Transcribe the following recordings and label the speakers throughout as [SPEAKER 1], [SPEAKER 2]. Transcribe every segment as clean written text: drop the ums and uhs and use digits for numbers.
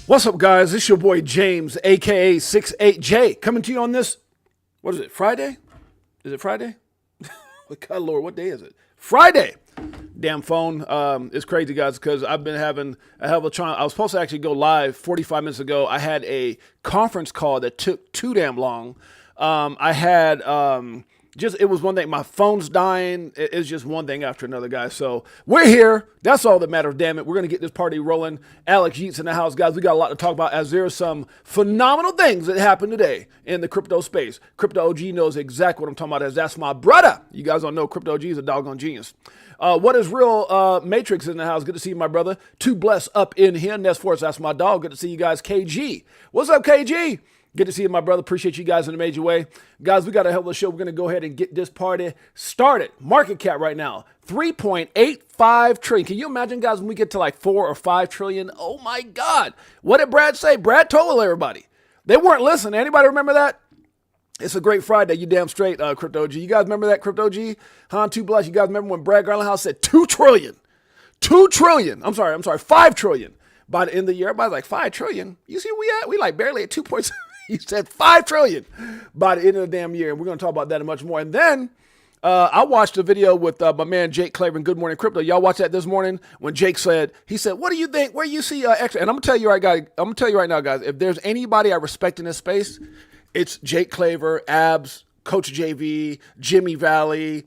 [SPEAKER 1] What's up, guys? It's your boy James, aka 68J, coming to you on this. What is it? Friday? Is it Friday? God Lord, what day is it? Friday. Damn phone. It's crazy, guys, because I've been having a hell of a time. I was supposed to actually go live 45 minutes ago. I had a conference call that took too damn long. It was one thing. My phone's dying. It's just one thing after another, guys. So we're here. That's all that matters, damn it. We're going to get this party rolling. Alex Yeats in the house, guys. We got a lot to talk about as there's some phenomenal things that happened today in the crypto space. Crypto OG knows exactly what I'm talking about, as that's my brother. You guys don't know Crypto OG is a doggone genius. What is real? Matrix in the house. Good to see you, my brother. Too blessed up in here. Nest Force, that's my dog. Good to see you guys. KG. What's up, KG? Good to see you, my brother. Appreciate you guys in a major way. Guys, we got a hell of a show. We're going to go ahead and get this party started. Market cap right now, 3.85 trillion. Can you imagine, guys, when we get to like 4 or 5 trillion? Oh, my God. What did Brad say? Brad told everybody. They weren't listening. Anybody remember that? It's a great Friday. You damn straight, Crypto G. You guys remember that, Crypto G? Too blessed. You guys remember when Brad Garlinghouse said 2 trillion? 2 trillion. I'm sorry, 5 trillion. By the end of the year, everybody's like, 5 trillion? You see where we at? We like barely at 2.7. He said 5 trillion by the end of the damn year. And we're going to talk about that and much more. And then I watched a video with my man, Jake Claver, Good Morning Crypto. Y'all watched that this morning when Jake said, what do you think? Where you see extra? And I'm going to tell you right now, guys, if there's anybody I respect in this space, it's Jake Claver, Abs, Coach JV, Jimmy Valley.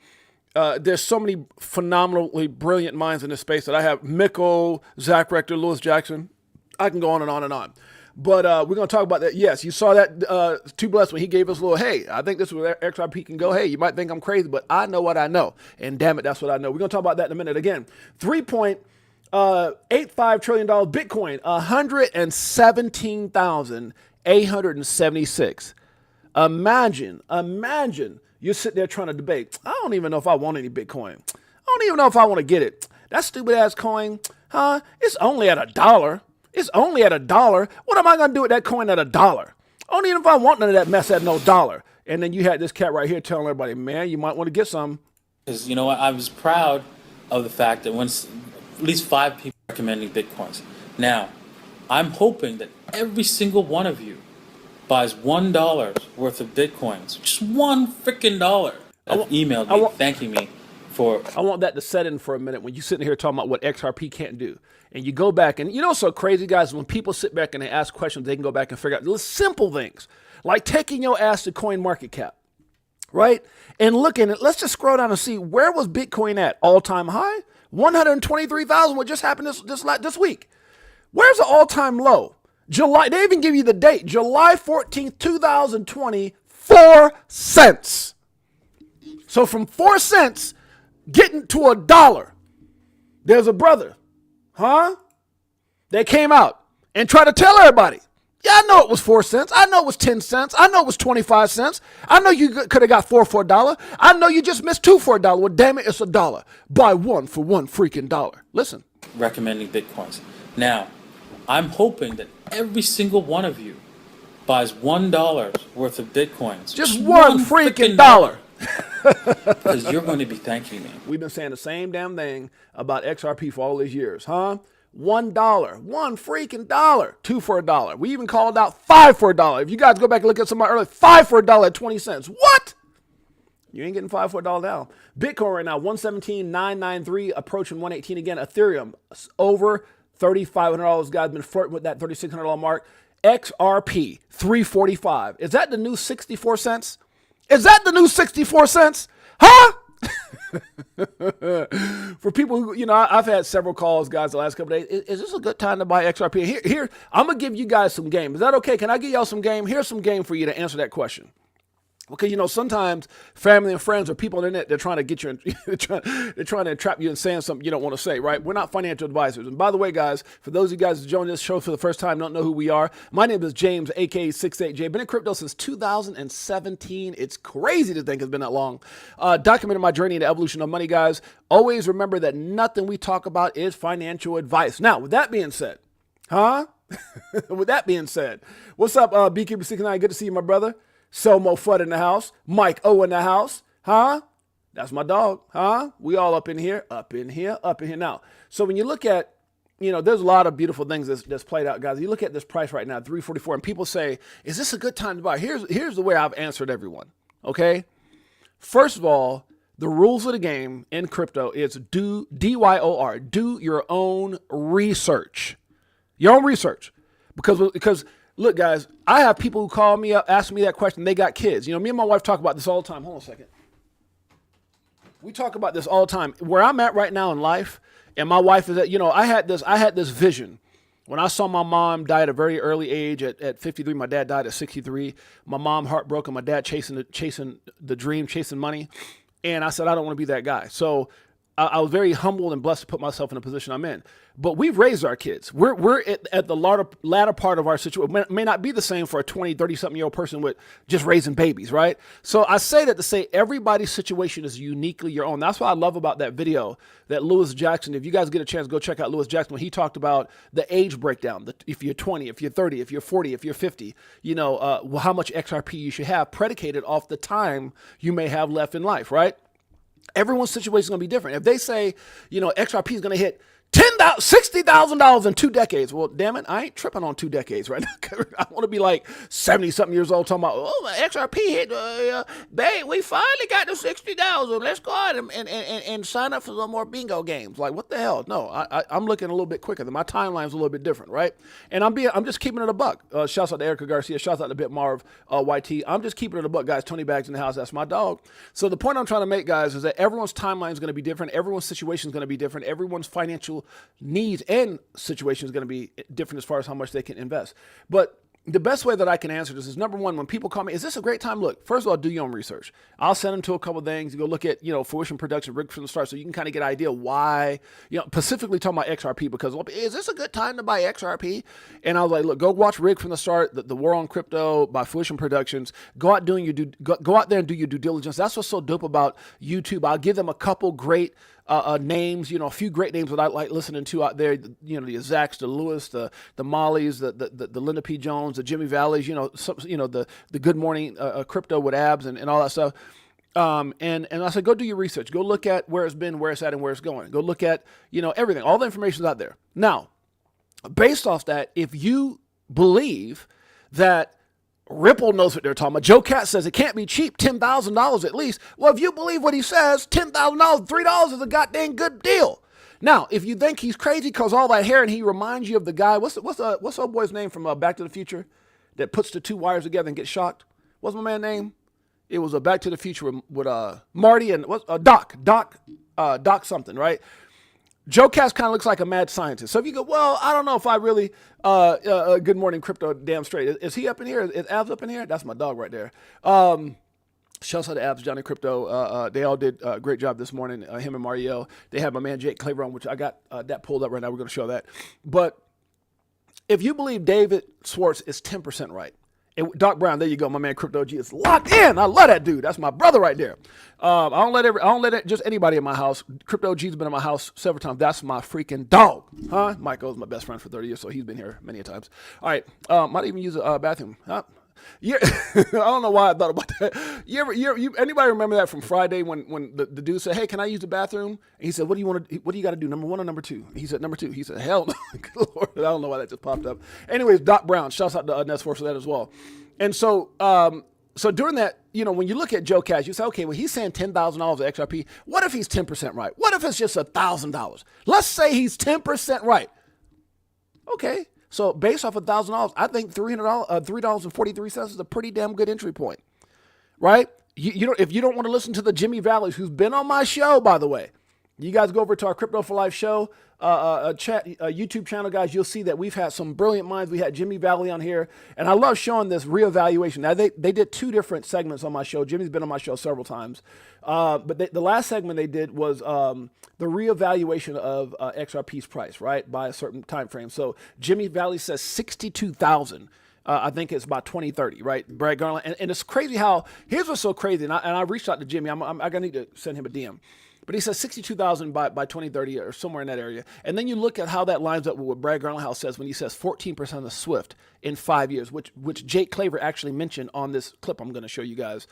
[SPEAKER 1] There's so many phenomenally brilliant minds in this space that I have. Mikkel, Zach Rector, Lewis Jackson. I can go on and on and on. But we're going to talk about that. Yes, you saw that Too Blessed when he gave us a little, hey, I think this is where XRP can go. Hey, you might think I'm crazy, but I know what I know. And damn it, that's what I know. We're going to talk about that in a minute. Again, $3.85 trillion Bitcoin, 117,876. Imagine you're sitting there trying to debate. I don't even know if I want any Bitcoin. I don't even know if I want to get it. That stupid ass coin, it's only at $1. It's only at $1. What am I going to do with that coin at $1? I don't even if I want none of that mess at no dollar. And then you had this cat right here telling everybody, man, you might want to get some.
[SPEAKER 2] Because, you know what, I was proud of the fact that at least 5 people recommending Bitcoins. Now, I'm hoping that every single one of you buys $1 worth of Bitcoins. Just $1 freaking dollar. Emailed me thanking me for.
[SPEAKER 1] I want that to set in for a minute when you're sitting here talking about what XRP can't do. And you go back, and you know what's so crazy, guys? When people sit back and they ask questions, they can go back and figure out the simple things, like taking your ass to Coin Market Cap, right? And looking at, let's just scroll down and see, where was Bitcoin at? All-time high? 123,000, what just happened this week. Where's the all-time low? July, they even give you the date, July 14th, 2020, 4 cents. So from 4 cents, getting to $1, there's a brother. They came out and tried to tell everybody, yeah, I know it was 4 cents. I know it was 10 cents. I know it was 25 cents. I know you could have got 4 for $1. I know you just missed 2 for $1. Well, damn it, it's $1. Buy 1 for $1 freaking dollar. Listen.
[SPEAKER 2] Recommending Bitcoins. Now, I'm hoping that every single one of you buys $1 worth of Bitcoins.
[SPEAKER 1] Just $1 freaking dollar.
[SPEAKER 2] Because you're going to be thanking me.
[SPEAKER 1] We've been saying the same damn thing about XRP for all these years, $1, $1 freaking dollar, 2 for $1. We even called out 5 for $1. If you guys go back and look at some of my earlier, 5 for $1 at 20 cents. What? You ain't getting 5 for $1 now. Bitcoin right now, 117,993, approaching 118 again. Ethereum over $3,500. Guys been flirting with that $3,600 mark. XRP 345. Is that the new 64 cents? Is that the new 64 cents? For people who, I've had several calls, guys, the last couple of days. Is this a good time to buy XRP? Here, I'm going to give you guys some game. Is that okay? Can I give y'all some game? Here's some game for you to answer that question. Because, sometimes family and friends or people on the internet, they're trying to get you, they're trying to entrap you in saying something you don't want to say, right? We're not financial advisors. And by the way, guys, for those of you guys who joined this show for the first time, don't know who we are, my name is James, aka 68J. Been in crypto since 2017. It's crazy to think it's been that long. Documented my journey into evolution of money, guys. Always remember that nothing we talk about is financial advice. Now, with that being said, with that being saad, what's up, BKB69? Good to see you, my brother. Selmo Fudd in the house. Mike O in the house. That's my dog. We all up in here. Now. So when you look at there's a lot of beautiful things that's played out, guys. You look at this price right now, 344, and people say, is this a good time to buy? Here's the way I've answered everyone, okay? First of all, the rules of the game in crypto is DYOR, do your own research. Your own research. Because look, guys, I have people who call me up, ask me that question. They got kids. Me and my wife talk about this all the time. Hold on a second. We talk about this all the time. Where I'm at right now in life, and my wife is at, I had this vision. When I saw my mom die at a very early age at 53, my dad died at 63. My mom heartbroken, my dad chasing the dream, chasing money. And I said, I don't want to be that guy. So I was very humbled and blessed to put myself in the position I'm in. But we've raised our kids. We're at the latter part of our situation. It may not be the same for a 20, 30-something-year-old person with just raising babies, right? So I say that to say everybody's situation is uniquely your own. That's what I love about that video that Lewis Jackson, if you guys get a chance, go check out Lewis Jackson when he talked about the age breakdown. If you're 20, if you're 30, if you're 40, if you're 50, how much XRP you should have predicated off the time you may have left in life, right? Everyone's situation is going to be different. If they say, XRP is going to hit $60,000 in 2 decades. Well, damn it, I ain't tripping on 2 decades right now. I want to be like 70-something years old talking about, my XRP hit, babe, we finally got to 60,000. Let's go out and sign up for some more bingo games. Like, what the hell? No, I'm looking a little bit quicker. My timeline's a little bit different, right? And I'm just keeping it a buck. Shouts out to Erica Garcia. Shouts out to Bitmarv YT. I'm just keeping it a buck, guys. Tony Bags in the house. That's my dog. So the point I'm trying to make, guys, is that everyone's timeline is going to be different. Everyone's situation is going to be different. Everyone's financial needs and situation is going to be different as far as how much they can invest. But the best way that I can answer this is, number one, when people call me, is this a great time? Look, first of all, do your own research. I'll send them to a couple of things. You go look at, Fruition Production, Rick from the start, so you can kind of get an idea why, specifically talking about XRP, because is this a good time to buy XRP? And I was like, look, go watch Rick from the start, the War on Crypto by Fruition Productions. Go out there and do your due diligence. That's what's so dope about YouTube. I'll give them a couple great names, a few great names that I like listening to out there, the Zachs, the Lewis, the Mollys, the Linda P. Jones, the Jimmy Valleys, the Good Morning Crypto with Abs and all that stuff. And I said, go do your research. Go look at where it's been, where it's at, and where it's going. Go look at, everything. All the information's out there. Now, based off that, if you believe that Ripple knows what they're talking about. Joe Cat says it can't be cheap, $10,000 at least. Well, if you believe what he says, $10,000, $3 is a goddamn good deal. Now, if you think he's crazy because all that hair and he reminds you of the guy, what's old boy's name from Back to the Future that puts the two wires together and gets shocked? What's my man's name? It was a Back to the Future with Marty and Doc something, right? Joe Cass kind of looks like a mad scientist. So if you go, well, I don't know if I really, Good Morning Crypto damn straight. Is he up in here? Is Abs up in here? That's my dog right there. Shouts out to Abs, Johnny Crypto. They all did a great job this morning, him and Marielle. They have my man Jake Claver on, which I got that pulled up right now. We're going to show that. But if you believe David Schwartz is 10% right, and Doc Brown, there you go, my man Crypto G is locked in. I love that dude. That's my brother right there. I don't let just anybody in my house. Crypto G's been in my house several times. That's my freaking dog, huh? Michael's my best friend for 30 years, so he's been here many times. All right, might even use a bathroom. Yeah, I don't know why I thought about that. Anybody remember that from Friday when the dude said, "Hey, can I use the bathroom?" And he said, "What do you got to do? Number one or number two?" He said, "Number two." He said, "Hell no." Good Lord, I don't know why that just popped up. Anyways, Doc Brown, shouts out to Ness Force for that as well. And so, so during that, when you look at Joe Cash, you say, okay, well, he's saying $10,000 of XRP. What if he's 10% right? What if it's just $1,000? Let's say he's 10% right. Okay. So based off $1,000, I think $3.43 is a pretty damn good entry point, right? If you don't want to listen to the Jimmy Valleys, who's been on my show, by the way, you guys go over to our Crypto for Life show, YouTube channel, guys. You'll see that we've had some brilliant minds. We had Jimmy Valley on here, and I love showing this reevaluation. Now they did 2 different segments on my show. Jimmy's been on my show several times, but the last segment they did was the reevaluation of XRP's price, right, by a certain time frame. So Jimmy Valley says 62,000. I think it's by 2030, right? Brad Garland, and it's crazy how here's what's so crazy. And I reached out to Jimmy. I'm gonna need to send him a DM. but he says 62,000 by 2030 or somewhere in that area. And then you look at how that lines up with what Brad Garlinghouse says when he says 14% of Swift in 5 years, which Jake Claver actually mentioned on this clip I'm going to show you guys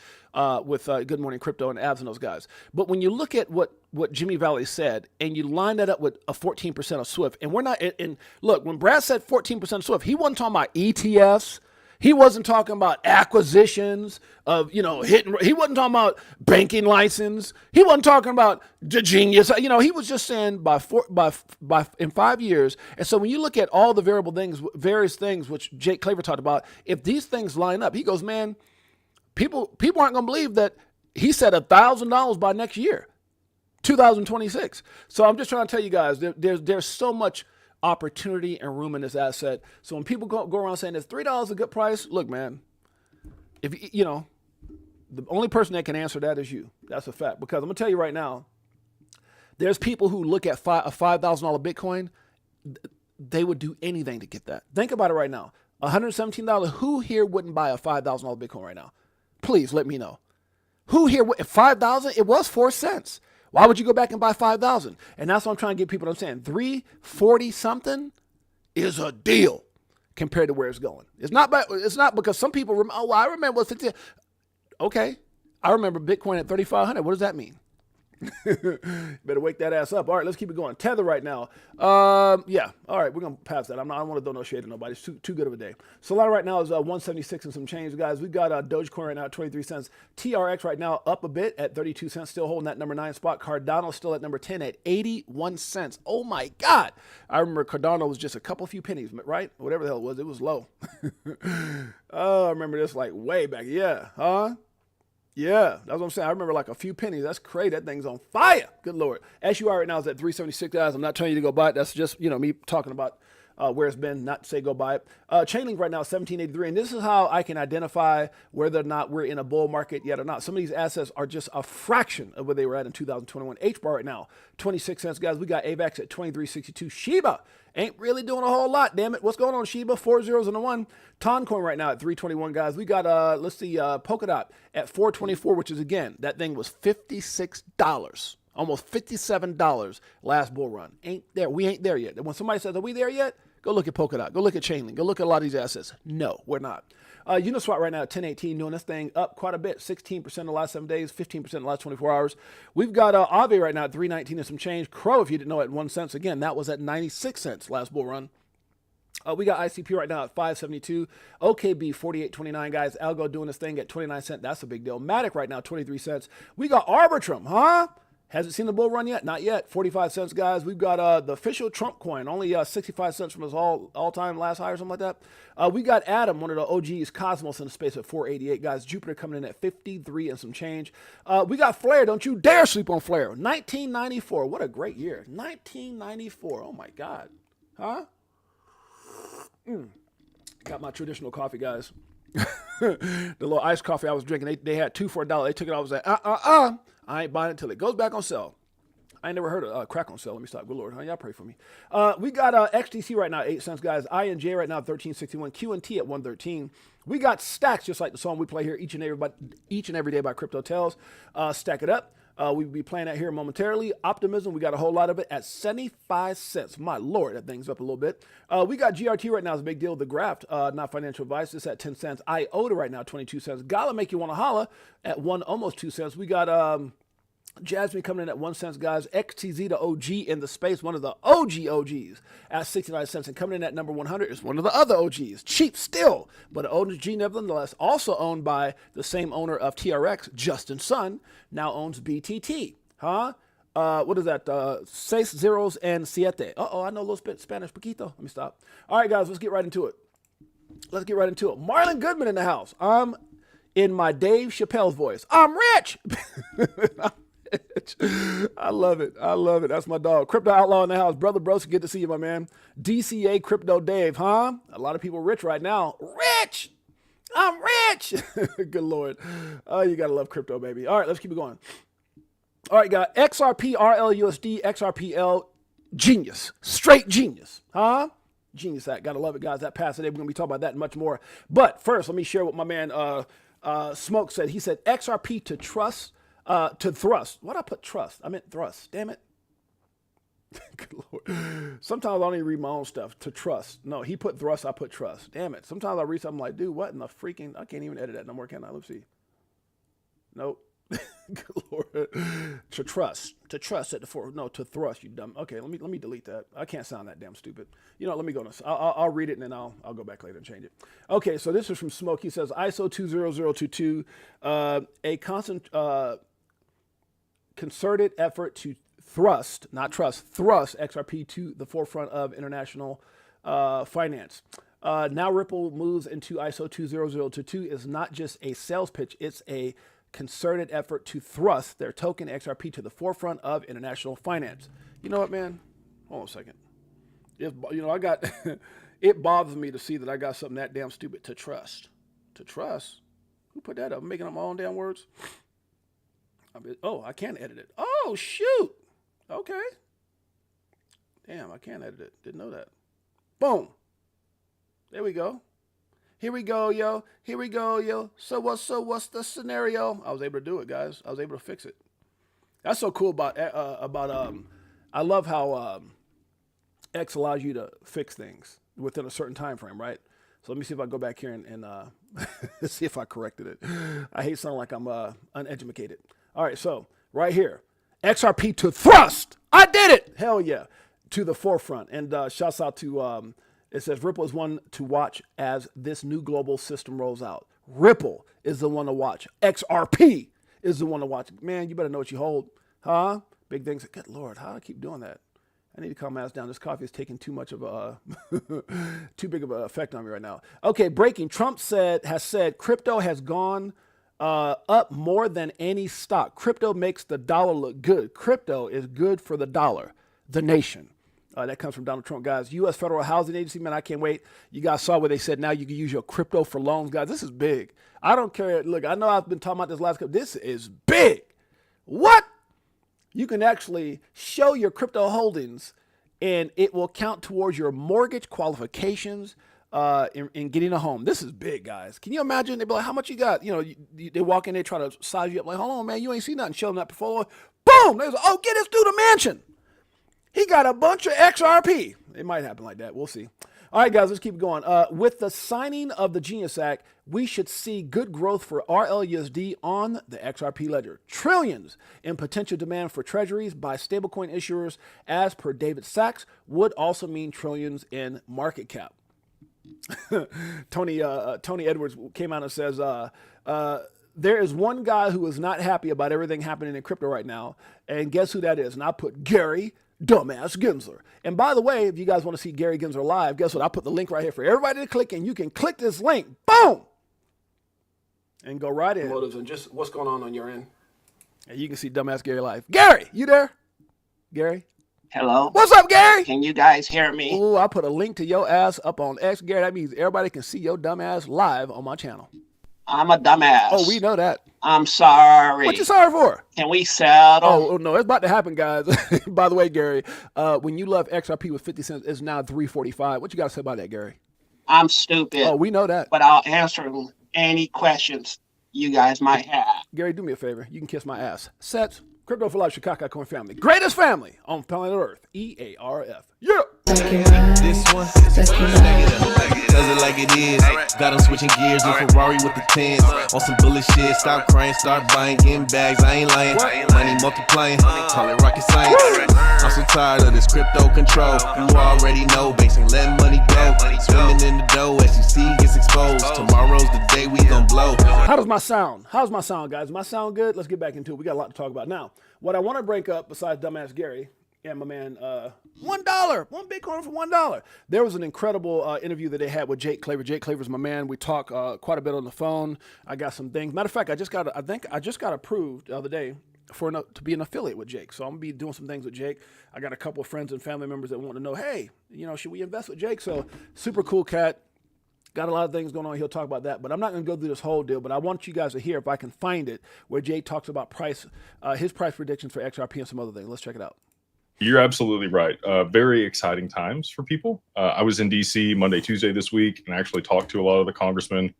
[SPEAKER 1] with Good Morning Crypto and Abs and those guys. But when you look at what Jimmy Valley said and you line that up with a 14% of Swift, and we're not, and look, when Brad said 14% of Swift, he wasn't talking about ETFs. He wasn't talking about acquisitions of, he wasn't talking about banking license. He wasn't talking about the genius. He was just saying by in 5 years. And so when you look at all the various things, which Jake Claver talked about, if these things line up, he goes, man, people aren't going to believe that he said $1,000 by next year, 2026. So I'm just trying to tell you guys, there's so much opportunity and room in this asset. So when people go around saying it's $3 a good price, look, man, if the only person that can answer that is you. That's a fact. Because I'm gonna tell you right now, there's people who look at a $5,000 Bitcoin, they would do anything to get that. Think about it right now. $117. Who here wouldn't buy a $5,000 Bitcoin right now? Please let me know. Who here would? 5,000? It was 4 cents. Why would you go back and buy 5,000? And that's what I'm trying to get people to understand. 340 something is a deal compared to where it's going. It's not because some people I remember what 50. Okay, I remember Bitcoin at 3,500. What does that mean? Better wake that ass up. All right, let's keep it going. Tether right now. Yeah. All right, we're gonna pass that. I don't want to throw no shade to nobody. It's too good of a day. Solana right now is 176 and some change, guys. We've got Dogecoin right now at 23 cents. TRX right now up a bit at 32 cents, still holding that number 9 spot. Cardano still at number 10 at 81 cents. Oh my God! I remember Cardano was just a few pennies, right? Whatever the hell it was low. Oh, I remember this like way back. Yeah, huh? Yeah, that's what I'm saying. I remember like a few pennies. That's crazy. That thing's on fire. Good Lord. SUI right now is at 376, guys. I'm not telling you to go buy it. That's just, me talking about where it's been, not to say go buy it. Chainlink right now is 1783. And this is how I can identify whether or not we're in a bull market yet or not. Some of these assets are just a fraction of where they were at in 2021. HBAR right now, 26 cents, guys. We got AVAX at 2362. Shiba ain't really doing a whole lot, damn it. What's going on, Shiba? 4 zeros and a 1. Toncoin right now at 321, guys. We got, let's see, Polkadot at 424, which is, again, that thing was $56. Almost $57 last bull run. Ain't there. We ain't there yet. When somebody says, are we there yet? Go look at Polkadot. Go look at Chainlink. Go look at a lot of these assets. No, we're not. Uniswap right now at 1018, doing this thing up quite a bit. 16% in the last 7 days, 15% in the last 24 hours. We've got Aave right now at 319 and some change. Crow, if you didn't know, at 1 cent. Again, that was at 96 cents last bull run. We got ICP right now at 572. OKB 48.29, guys. Algo doing this thing at 29 cents. That's a big deal. Matic right now 23 cents. We got Arbitrum, huh? Hasn't seen the bull run yet? Not yet. 45 cents, guys. We've got the official Trump coin, only 65 cents from his all-time last high or something like that. We got Atom, one of the OGs, Cosmos in the space at 488, guys. Jupiter coming in at 53 and some change. We got Flare. Don't you dare sleep on Flare. 1994. What a great year. 1994. Oh, my God. Huh? Got my traditional coffee, guys. The little iced coffee I was drinking, they had 2 for $1. They took it. I was like, I ain't buying it until it goes back on sale. I ain't never heard of crack on sale. Let me stop. Good Lord. Y'all pray for me. We got XTC right now, 8 cents, guys. INJ right now, 1361. QNT at 113. We got Stacks, just like the song we play here each and every day by Crypto Tells. Stack it up. We'll be playing that here momentarily. Optimism, we got a whole lot of it at 75 cents. My Lord, that thing's up a little bit. We got GRT right now is a big deal. The Graft, not financial advice, it's at 10 cents. IOTA right now, 22 cents. Gala make you want to holla at almost 2 cents. We got Jasmine coming in at 1 cent, guys. XTZ, the OG in the space, one of the OGs at 69 cents. And coming in at number 100 is one of the other OGs. Cheap still, but an OG nevertheless, also owned by the same owner of TRX, Justin Sun, now owns BTT. Huh? What is that? Seis zeros and siete. I know a little Spanish, poquito. Let me stop. All right, guys, let's get right into it. Marlon Goodman in the house. I'm in my Dave Chappelle's voice. I'm rich. I love it. That's my dog. Crypto Outlaw in the house. Brother Broski, good to see you, my man. DCA Crypto Dave, huh? A lot of people rich right now. Rich! I'm rich! Good Lord. Oh, you gotta love crypto, baby. All right, let's keep it going. All right, got XRP, RLUSD, XRPL, genius. Straight genius, huh? Genius that. Gotta love it, guys. That passed today. We're gonna be talking about that and much more. But first, let me share what my man Smoke said. He said XRP to trust To thrust. What I put trust? I meant thrust. Damn it. Good Lord. Sometimes I don't even read my own stuff. To trust. No, he put thrust, I put trust. Damn it. Sometimes I read something like, dude, what in the freaking, I can't even edit that no more, can I? Let's see. Nope. Good Lord. To trust at the fore. No, to thrust, you dumb. Okay, let me delete that. I can't sound that damn stupid. You know, let me go. I'll read it and then I'll go back later and change it. Okay, so this is from Smoke. He says ISO 20022, a constant concerted effort to thrust, not trust, thrust XRP to the forefront of international finance. Now Ripple moves into ISO 20022 is not just a sales pitch, it's a concerted effort to thrust their token XRP to the forefront of international finance. You know what, man? Hold on a second. I got, it bothers me to see that I got something that damn stupid. To trust. To trust? Who put that up? I'm making up my own damn words. I can't edit it. Oh, shoot. Okay. Damn, I can't edit it. Didn't know that. Boom. There we go. Here we go, yo. Here we go, yo. So what's the scenario? I was able to do it, guys. I was able to fix it. That's so cool about I love how X allows you to fix things within a certain time frame, right? So let me see if I go back here and see if I corrected it. I hate sounding like I'm uneducated. All right, so right here, XRP to thrust. I did it. Hell yeah, to the forefront. And shouts out to it says Ripple is one to watch as this new global system rolls out. Ripple is the one to watch. XRP is the one to watch. Man, you better know what you hold, huh? Big things. Good Lord, how do I keep doing that? I need to calm my ass down. This coffee is taking too much of a, too big of an effect on me right now. Okay, breaking. Trump has said crypto has gone up more than any stock. Crypto makes the dollar look good. Crypto is good for the dollar, the nation. That comes from Donald Trump, guys. U.S. Federal Housing Agency, man, I can't wait. You guys saw where they said now you can use your crypto for loans, guys. This is big. I don't care. Look, I know I've been talking about this last couple. This is big. What? You can actually show your crypto holdings, and it will count towards your mortgage qualifications in getting a home. This is big, guys. Can you imagine? They'd be like, how much you got? You know, they walk in, they try to size you up. Like, hold on, man, you ain't seen nothing. Show them that portfolio. Boom! There's, oh, get this dude a mansion. He got a bunch of XRP. It might happen like that. We'll see. All right, guys, let's keep going. With the signing of the Genius Act, we should see good growth for RLUSD on the XRP ledger. Trillions in potential demand for treasuries by stablecoin issuers, as per David Sachs, would also mean trillions in market cap. Tony Edwards came out and says, there is one guy who is not happy about everything happening in crypto right now, and guess who that is? And I put Gary Dumbass Gensler. And by the way, if you guys want to see Gary Gensler live, guess what? I put the link right here for everybody to click, and you can click this link, boom, and go right in. And just what's going on your end. And you can see Dumbass Gary live. Gary, you there? Gary?
[SPEAKER 3] Hello.
[SPEAKER 1] What's up, Gary?
[SPEAKER 3] Can you guys hear me?
[SPEAKER 1] Ooh, I put a link to your ass up on X, Gary. That means everybody can see your dumb ass live on my channel.
[SPEAKER 3] I'm a dumbass.
[SPEAKER 1] Oh, we know that.
[SPEAKER 3] I'm sorry.
[SPEAKER 1] What you sorry for?
[SPEAKER 3] Can we settle?
[SPEAKER 1] Oh, no, it's about to happen, guys. By the way, Gary, when you left XRP with 50 cents, it's now $3.45. What you got to say about that, Gary?
[SPEAKER 3] I'm stupid.
[SPEAKER 1] Oh, we know that.
[SPEAKER 3] But I'll answer any questions you guys might have.
[SPEAKER 1] Gary, do me a favor. You can kiss my ass. Set. Crypto for Life, Chicago Coin Family. Greatest family on planet Earth. EARF. Yeah.
[SPEAKER 4] This one, does it like it is. Got them switching gears in Ferrari with the tens. On some bullet shit, stop crying, start buying, getting bags. I ain't lying. Money multiplying, call it rocket science. I'm so tired of this crypto control. You already know, basing let money go. Swimming in the dough as you see gets exposed. Tomorrow's the day we gon' blow.
[SPEAKER 1] How does my sound? How's my sound, guys? My sound good? Let's get back into it. We got a lot to talk about. Now, what I want to break up, besides Dumbass Gary and my man, $1, one Bitcoin for $1. There was an incredible interview that they had with Jake Claver. Jake Claver's my man. We talk quite a bit on the phone. I got some things. Matter of fact, I just got approved the other day to be an affiliate with Jake. So I'm gonna be doing some things with Jake. I got a couple of friends and family members that want to know, hey, should we invest with Jake? So super cool cat. Got a lot of things going on. He'll talk about that, but I'm not going to go through this whole deal. But I want you guys to hear, if I can find it, where Jake talks about his price predictions for XRP and some other things. Let's check it out.
[SPEAKER 5] You're absolutely right. Very exciting times for people. I was in DC Monday, Tuesday this week, and actually talked to a lot of the congressmen.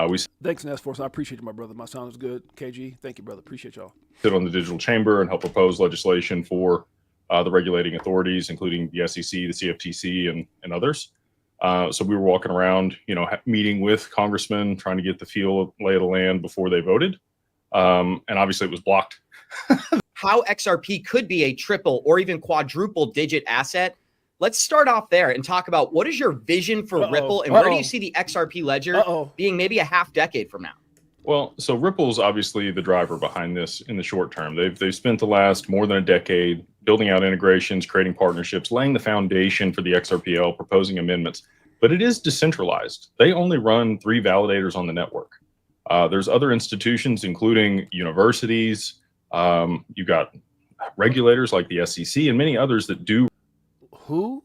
[SPEAKER 5] We
[SPEAKER 1] Thanks, Nest I appreciate you, my brother. My sound is good. KG, thank you, brother. Appreciate y'all.
[SPEAKER 5] sit on the digital chamber and help propose legislation for the regulating authorities, including the SEC, the CFTC, and others. So we were walking around, meeting with congressmen, trying to get the lay of the land before they voted. And obviously it was blocked.
[SPEAKER 6] How XRP could be a triple or even quadruple digit asset. Let's start off there and talk about what is your vision for Ripple and where do you see the XRP ledger being maybe a half decade from now?
[SPEAKER 5] Well, so Ripple's obviously the driver behind this in the short term. They've spent the last more than a decade building out integrations, creating partnerships, laying the foundation for the XRPL, proposing amendments. But it is decentralized. They only run 3 validators on the network. There's other institutions, including universities. You've got regulators like the SEC and many others that do.
[SPEAKER 1] Who?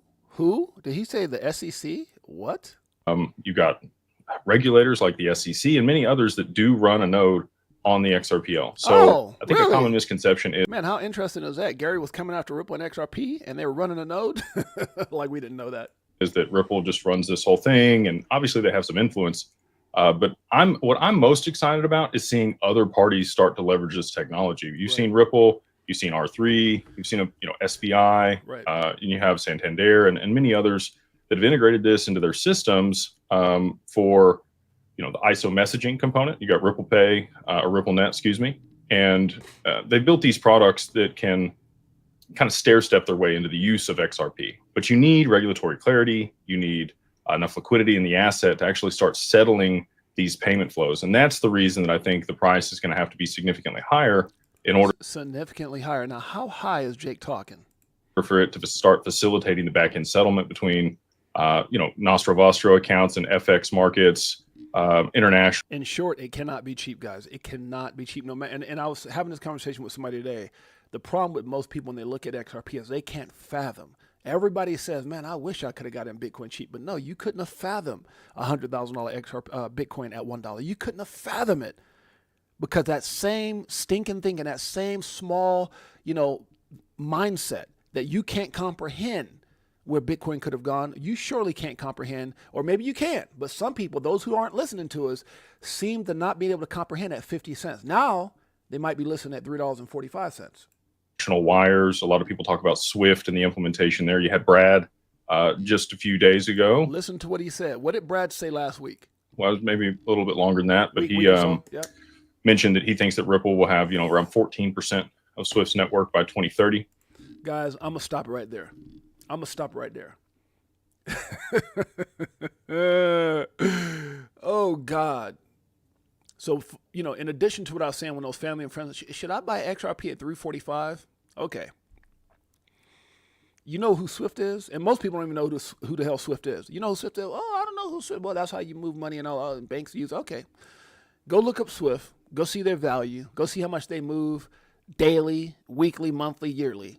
[SPEAKER 1] Did he say the SEC? What?
[SPEAKER 5] You've got regulators like the SEC and many others that do run a node on the XRPL. So I think a common misconception is,
[SPEAKER 1] man, how interesting is that? Gary was coming after Ripple and XRP and they were running a node? Like we didn't know that.
[SPEAKER 5] Is that Ripple just runs this whole thing, and obviously they have some influence. But what I'm most excited about is seeing other parties start to leverage this technology. You've seen Ripple, you've seen R3, you've seen SBI, and you have Santander and many others that have integrated this into their systems for the ISO messaging component. You got Ripple Pay or RippleNet, excuse me, and they built these products that can kind of stair step their way into the use of XRP. But you need regulatory clarity. You need enough liquidity in the asset to actually start settling these payment flows. And that's the reason that I think the price is going to have to be significantly higher in order.
[SPEAKER 1] Significantly higher. Now, how high is Jake talking?
[SPEAKER 5] For it to start facilitating the back-end settlement between, Nostro Vostro accounts and FX markets, international.
[SPEAKER 1] In short, it cannot be cheap, guys. It cannot be cheap. No matter. And I was having this conversation with somebody today. The problem with most people when they look at XRP is they can't fathom. Everybody says, man, I wish I could have got in Bitcoin cheap. But no, you couldn't have fathomed $100,000 XRP Bitcoin at $1. You couldn't have fathomed it because that same stinking thing and that same small, mindset that you can't comprehend where Bitcoin could have gone, you surely can't comprehend, or maybe you can. But some people, those who aren't listening to us, seem to not be able to comprehend at 50 cents. Now they might be listening at $3.45.
[SPEAKER 5] Wires. A lot of people talk about Swift and the implementation there. You had Brad just a few days ago.
[SPEAKER 1] Listen to what he said. What did Brad say last week?
[SPEAKER 5] Well, maybe a little bit longer than that, but he mentioned that he thinks that Ripple will have around 14% of Swift's network by 2030.
[SPEAKER 1] Guys, I'm gonna stop it right there. Oh God. So, in addition to what I was saying when those family and friends, should I buy XRP at 345? Okay. You know who Swift is? And most people don't even know who the hell Swift is. You know who Swift is? Oh, I don't know who Swift is. Well, that's how you move money and all banks use. Okay. Go look up Swift. Go see their value. Go see how much they move daily, weekly, monthly, yearly.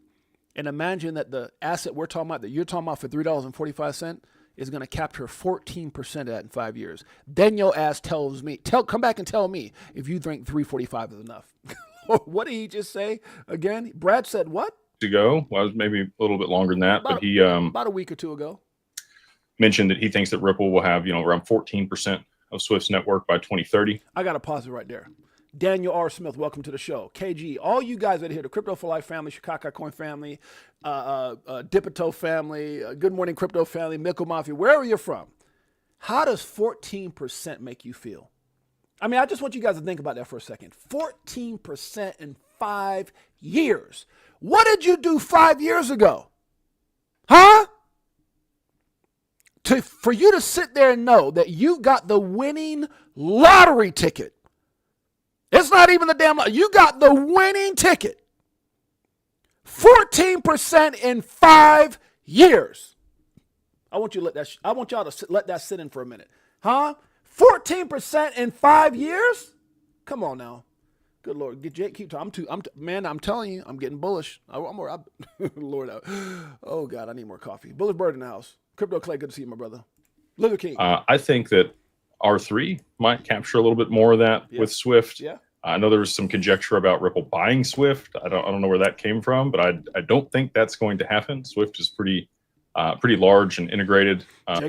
[SPEAKER 1] And imagine that the asset we're talking about, that you're talking about for $3.45, is going to capture 14% of that in 5 years. Then your ass tells me, come back and tell me if you think 345 is enough. What did he just say again? Brad said what?
[SPEAKER 5] Ago, well, maybe a little bit longer than that, but he
[SPEAKER 1] about a week or two ago
[SPEAKER 5] mentioned that he thinks that Ripple will have around 14% of Swift's network by 2030.
[SPEAKER 1] I got to pause it right there. Daniel R. Smith, welcome to the show. KG, all you guys that are here, the Crypto for Life family, Chicago Coin family, BTHO family, Good Morning Crypto family, Mickle Mafia, wherever you're from, how does 14% make you feel? I mean, I just want you guys to think about that for a second. 14% in 5 years. What did you do 5 years ago? Huh? For you to sit there and know that you got the winning lottery ticket. It's not even the damn lottery. You got the winning ticket. 14% in 5 years. I want y'all to let that sit in for a minute. Huh? 14% in 5 years? Come on now. Good Lord. Jake, keep talking. I'm telling you, I'm getting bullish. Lord. Oh, God, I need more coffee. Bullish Bird in the house. Crypto Clay, good to see you, my brother. Luther King.
[SPEAKER 5] I think that R3 might capture a little bit more of that with Swift.
[SPEAKER 1] Yeah.
[SPEAKER 5] I know there was some conjecture about Ripple buying Swift. I don't know where that came from, but I don't think that's going to happen. Swift is pretty pretty large and integrated.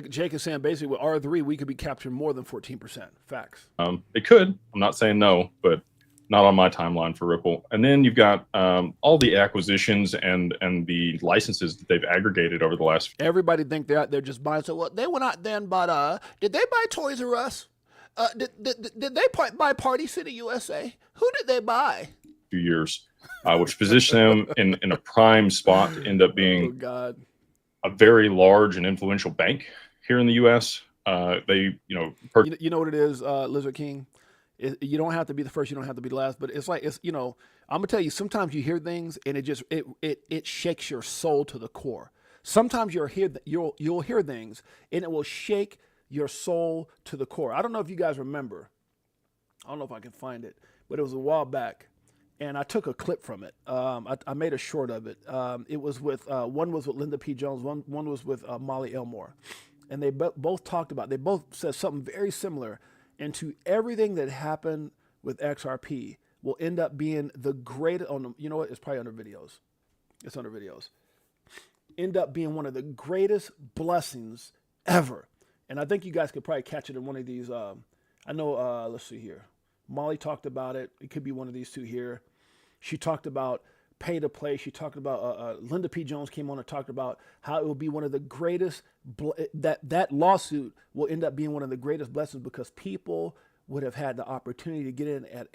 [SPEAKER 1] Jake is saying basically with R3, we could be capturing more than 14%. Facts.
[SPEAKER 5] It could. I'm not saying no, but not on my timeline for Ripple. And then you've got all the acquisitions and the licenses that they've aggregated over the last.
[SPEAKER 1] Everybody think they're out there just buying. So what? They went out there and bought. Did they buy Toys R Us? Did they buy Party City USA? Who did they buy?
[SPEAKER 5] Few years, which positioned them in a prime spot to end up being a very large and influential bank here in the U.S. They, you know what it is, Lizard King. You don't have to be the first, you don't have to be the last, but it's like, I'm gonna tell you, sometimes you hear things and it shakes your soul to the core. Sometimes you'll hear things and it will shake your soul to the core. I don't know if you guys remember, I don't know if I can find it, but it was a while back and I took a clip from it. I made a short of it. It was with, one was with Linda P. Jones, one was with Molly Elmore. And they both talked about, they both said something very similar. And to everything that happened with XRP will end up being the greatest, you know what, it's probably under videos. It's under videos. End up being one of the greatest blessings ever. And I think you guys could probably catch it in one of these. I know, let's see here. Molly talked about it. It could be one of these two here. She talked about pay to play. She talked about, Linda P. Jones came on and talked about how it will be one of the greatest, that lawsuit will end up being one of the greatest blessings because people would have had the opportunity to get in at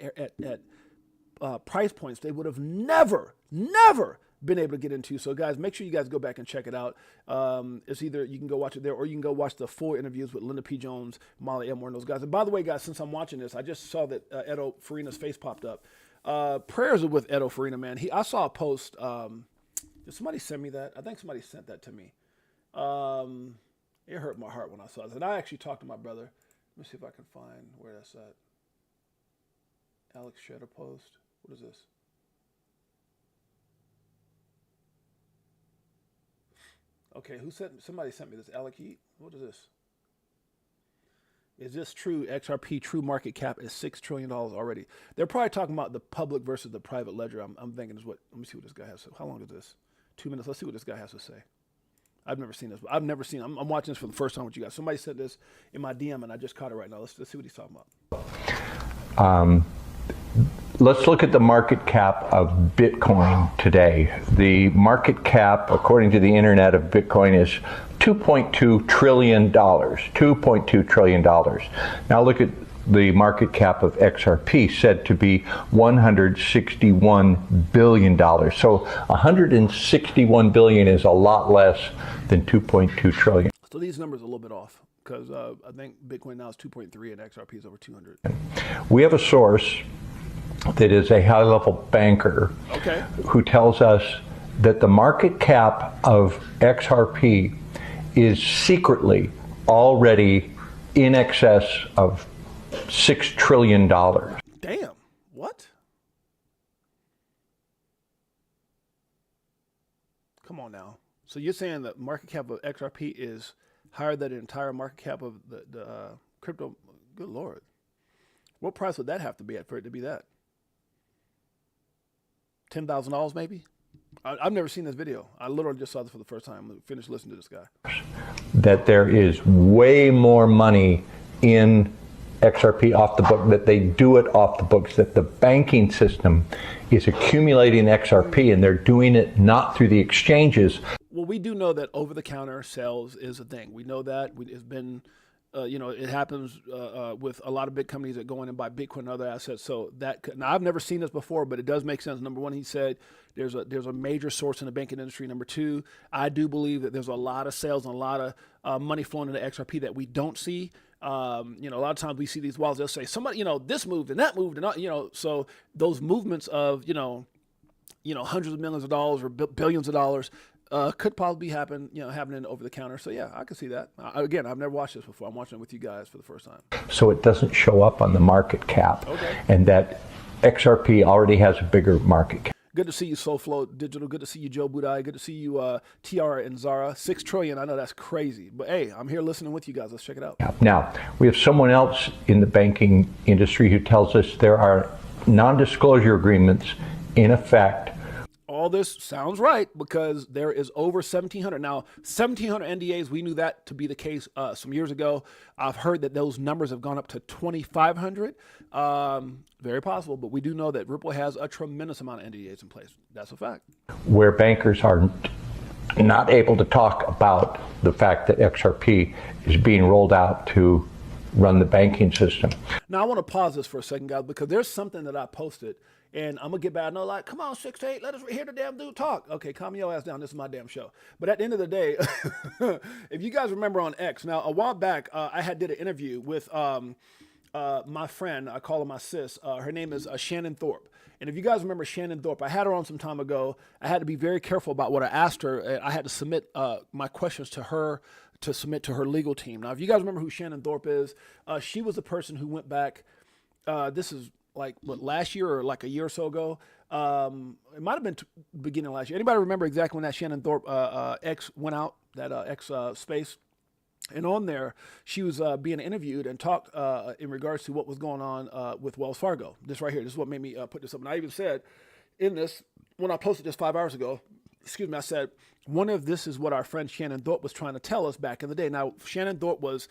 [SPEAKER 5] price points they would have never been able to get into. So guys, make sure you guys go back and check it out. It's either you can go watch it there or you can go watch the full interviews with Linda P. Jones, Molly Elmore, and those guys. And by the way, guys, since I'm watching this, I just saw that Edo Farina's face popped up. Prayers are with Edo Farina, man. I saw a post. Did somebody send me that? I think somebody sent that to me. It hurt my heart when I saw this. And I actually talked to my brother. Let me see if I can find where that's at. Alex shared a post. What is this? Okay, somebody sent me this. Alec Heat. What is this? Is this true? XRP true market cap is $6 trillion already. They're probably talking about the public versus the private ledger. I'm thinking is what. Let me see what this guy has. How long is this? 2 minutes. Let's see what this guy has to say. I've never seen this. I'm watching this for the first time with you guys. Somebody sent this in my DM and I just caught it right now. Let's see what he's talking about.
[SPEAKER 7] Let's look at the market cap of Bitcoin today. The market cap, according to the internet, of Bitcoin is $2.2 trillion. $2.2 trillion. Now look at the market cap of XRP, said to be $161 billion. So $161 billion is a lot less than $2.2 trillion.
[SPEAKER 1] So these numbers are a little bit off because I think Bitcoin now is 2.3 and XRP is over 200.
[SPEAKER 7] We have a source that is a high-level banker who tells us that the market cap of XRP is secretly already in excess of $6 trillion.
[SPEAKER 1] Damn. What? Come on now. So you're saying the market cap of XRP is higher than the entire market cap of the crypto? Good Lord. What price would that have to be at for it to be that? $10,000 maybe? I've never seen this video. I literally just saw this for the first time. I finished listening to this guy.
[SPEAKER 7] That there is way more money in XRP off the book, that they do it off the books, that the banking system is accumulating XRP and they're doing it not through the exchanges.
[SPEAKER 1] Well, we do know that over-the-counter sales is a thing. We know that. It's been, it happens with a lot of big companies that go in and buy Bitcoin and other assets. So now I've never seen this before, but it does make sense. Number one, he said there's a major source in the banking industry. Number two, I do believe that there's a lot of sales and a lot of money flowing into XRP that we don't see. A lot of times we see these walls, they'll say somebody, this moved and that moved and so those movements of, hundreds of millions of dollars or billions of dollars could probably happening over the counter. So yeah, I can see that. Again, I've never watched this before. I'm watching it with you guys for the first time.
[SPEAKER 7] So it doesn't show up on the market cap, and that XRP already has a bigger market cap.
[SPEAKER 1] Good to see you, SoulFlow Digital. Good to see you, Joe Budai. Good to see you, Tiara and Zara. 6 trillion. I know that's crazy, but hey, I'm here listening with you guys. Let's check it out.
[SPEAKER 7] Now, we have someone else in the banking industry who tells us there are non-disclosure agreements in effect.
[SPEAKER 1] all this sounds right because there is over 1,700. Now, 1,700 NDAs, we knew that to be the case some years ago. I've heard that those numbers have gone up to 2,500. Very possible, but we do know that Ripple has a tremendous amount of NDAs in place. That's a fact.
[SPEAKER 7] Where bankers are not able to talk about the fact that XRP is being rolled out to run the banking system.
[SPEAKER 1] Now, I want to pause this for a second, guys, because there's something that I posted, and I'm going to get back. I know, like, come on, 6 to 8, let us hear the damn dude talk. Okay, calm your ass down. This is my damn show. But at the end of the day, if you guys remember on X, now, a while back, I did an interview with my friend. I call her my sis. Her name is Shannon Thorpe. And if you guys remember Shannon Thorpe, I had her on some time ago. I had to be very careful about what I asked her. I had to submit my questions to her to submit to her legal team. Now, if you guys remember who Shannon Thorpe is, she was the person who went back. This is like what, last year or like a year or so ago. It might have been beginning of last year. Anybody remember exactly when that Shannon Thorpe X went out, that X space? And on there, she was being interviewed and talked in regards to what was going on with Wells Fargo. This right here, this is what made me put this up. And I even said in this, when I posted this 5 hours ago, I said, this is what our friend Shannon Thorpe was trying to tell us back in the day. Now, Shannon Thorpe was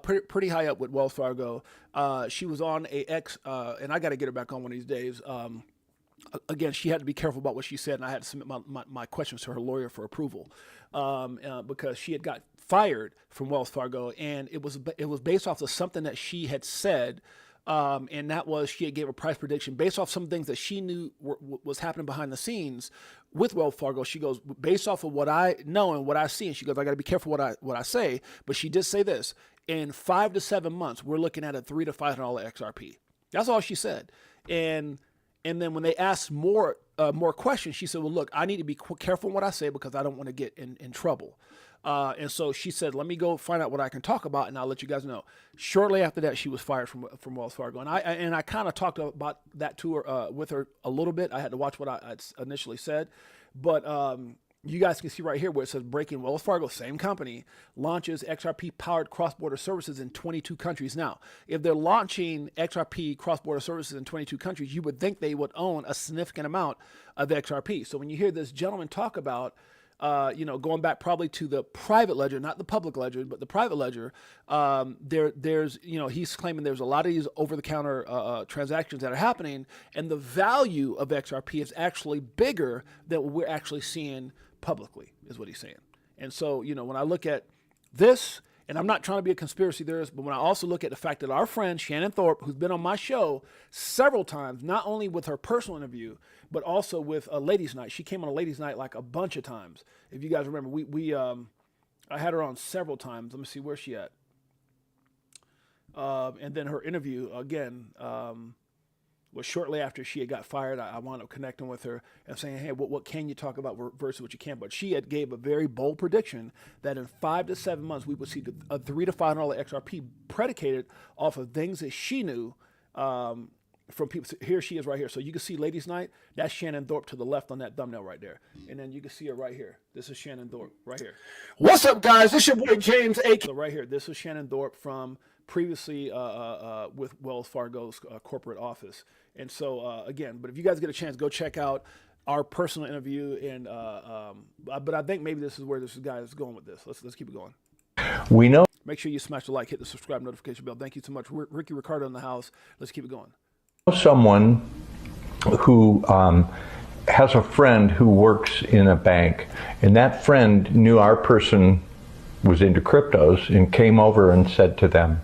[SPEAKER 1] pretty high up with Wells Fargo. She was on a X, and I got to get her back on one of these days. Again, she had to be careful about what she said, and I had to submit my questions to her lawyer for approval because she had got fired from Wells Fargo, and it was based off of something that she had said, and that was she had gave a price prediction based off some things that she knew was happening behind the scenes with Wells Fargo. She goes, based off of what I know and what I see, and she goes, I got to be careful what I say, but she did say this: in 5 to 7 months, we're looking at a $300 to $500 XRP. That's all she said, and then when they asked more questions, she said, well, look, I need to be careful in what I say because I don't want to get in trouble. And so she said, let me go find out what I can talk about, and I'll let you guys know. Shortly after that, she was fired from Wells Fargo. And I kind of talked about that to her, with her a little bit. I had to watch what I initially said. But you guys can see right here where it says breaking: Wells Fargo, same company, launches XRP-powered cross-border services in 22 countries. Now, if they're launching XRP cross-border services in 22 countries, you would think they would own a significant amount of XRP. So when you hear this gentleman talk about, going back probably to the private ledger, not the public ledger, but the private ledger, there's, he's claiming there's a lot of these over-the-counter transactions that are happening, and the value of XRP is actually bigger than what we're actually seeing publicly, is what he's saying. And so, when I look at this, and I'm not trying to be a conspiracy theorist, but when I also look at the fact that our friend Shannon Thorpe, who's been on my show several times, not only with her personal interview, but also with a ladies' night. She came on a ladies' night like a bunch of times. If you guys remember, I had her on several times. Let me see, where's she at? And then her interview again was shortly after she had got fired. I wound up connecting with her and saying, hey, what can you talk about versus what you can? But she had gave a very bold prediction that in 5 to 7 months, we would see a $300 to $500 XRP predicated off of things that she knew from people. Here she is right here. So you can see Ladies Night. That's Shannon Thorpe to the left on that thumbnail right there. And then you can see her right here. This is Shannon Thorpe right here. What's up, guys? This your boy James A. So right here, this is Shannon Thorpe from previously with Wells Fargo's corporate office. And so again, but if you guys get a chance, go check out our personal interview. And but I think maybe this is where this guy is going with this. Let's keep it going.
[SPEAKER 7] We know.
[SPEAKER 1] Make sure you smash the like, hit the subscribe notification bell. Thank you so much. Ricky Ricardo in the house. Let's keep it going.
[SPEAKER 7] Someone who has a friend who works in a bank, and that friend knew our person was into cryptos and came over and said to them,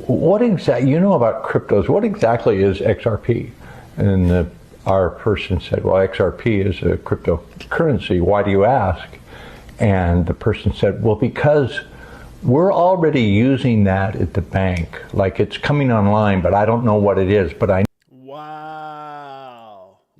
[SPEAKER 7] what exactly, about cryptos, what exactly is XRP? And our person said, well, XRP is a cryptocurrency. Why do you ask? And the person said, well, because we're already using that at the bank. Like, it's coming online, but I don't know what it is, but I.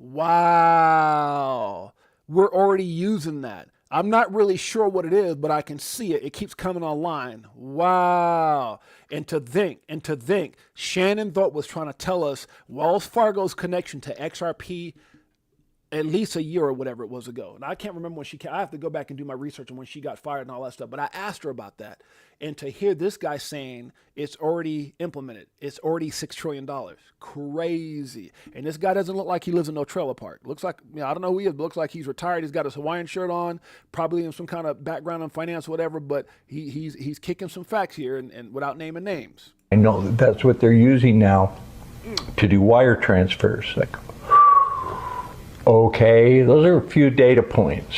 [SPEAKER 1] Wow. We're already using that. I'm not really sure what it is, but I can see it. It keeps coming online. Wow. And to think, Shannon Thorpe was trying to tell us Wells Fargo's connection to XRP at least a year or whatever it was ago. And I can't remember when I have to go back and do my research on when she got fired and all that stuff. But I asked her about that. And to hear this guy saying it's already implemented, it's already $6 trillion. Crazy. And this guy doesn't look like he lives in no trailer park. Looks like, I don't know who he is, but looks like he's retired. He's got his Hawaiian shirt on, probably in some kind of background in finance or whatever. But he's kicking some facts here and without naming names.
[SPEAKER 7] I know that's what they're using now to do wire transfers. Like, okay, those are a few data points.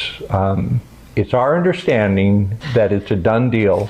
[SPEAKER 7] It's our understanding that it's a done deal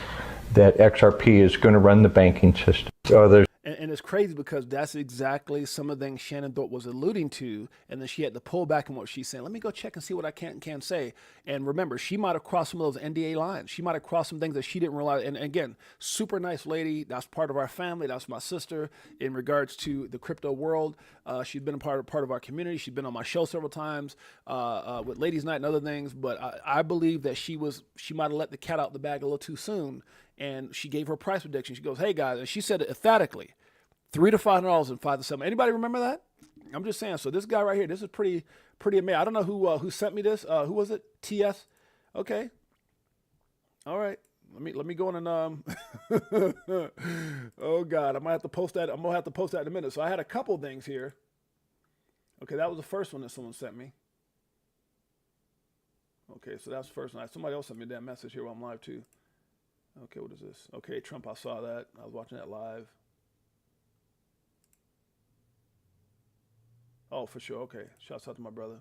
[SPEAKER 7] that XRP is going to run the banking system. So there's
[SPEAKER 1] And it's crazy because that's exactly some of the things Shannon Thorpe was alluding to, and then she had to pull back on what she's saying. Let me go check and see what I can say. And remember, she might have crossed some of those NDA lines. She might have crossed some things that she didn't realize. And again, super nice lady. That's part of our family. That's my sister in regards to the crypto world. She's been a part of our community. She's been on my show several times with Ladies Night and other things. But I believe that she might have let the cat out the bag a little too soon. And she gave her price prediction. She goes, "Hey guys," and she said it emphatically, $300 to $500 and 5 to 7. Anybody remember that? I'm just saying. So this guy right here, this is pretty amazing. I don't know who sent me this. Who was it? TS. Okay. All right. Let me go on and oh God, I might have to post that. I'm gonna have to post that in a minute. So I had a couple things here. Okay, that was the first one that someone sent me. Okay, so that's the first one. Somebody else sent me that message here while I'm live too. Okay, what is this? Okay, Trump, I saw that. I was watching that live. Oh, for sure. Okay. Shouts out to my brother.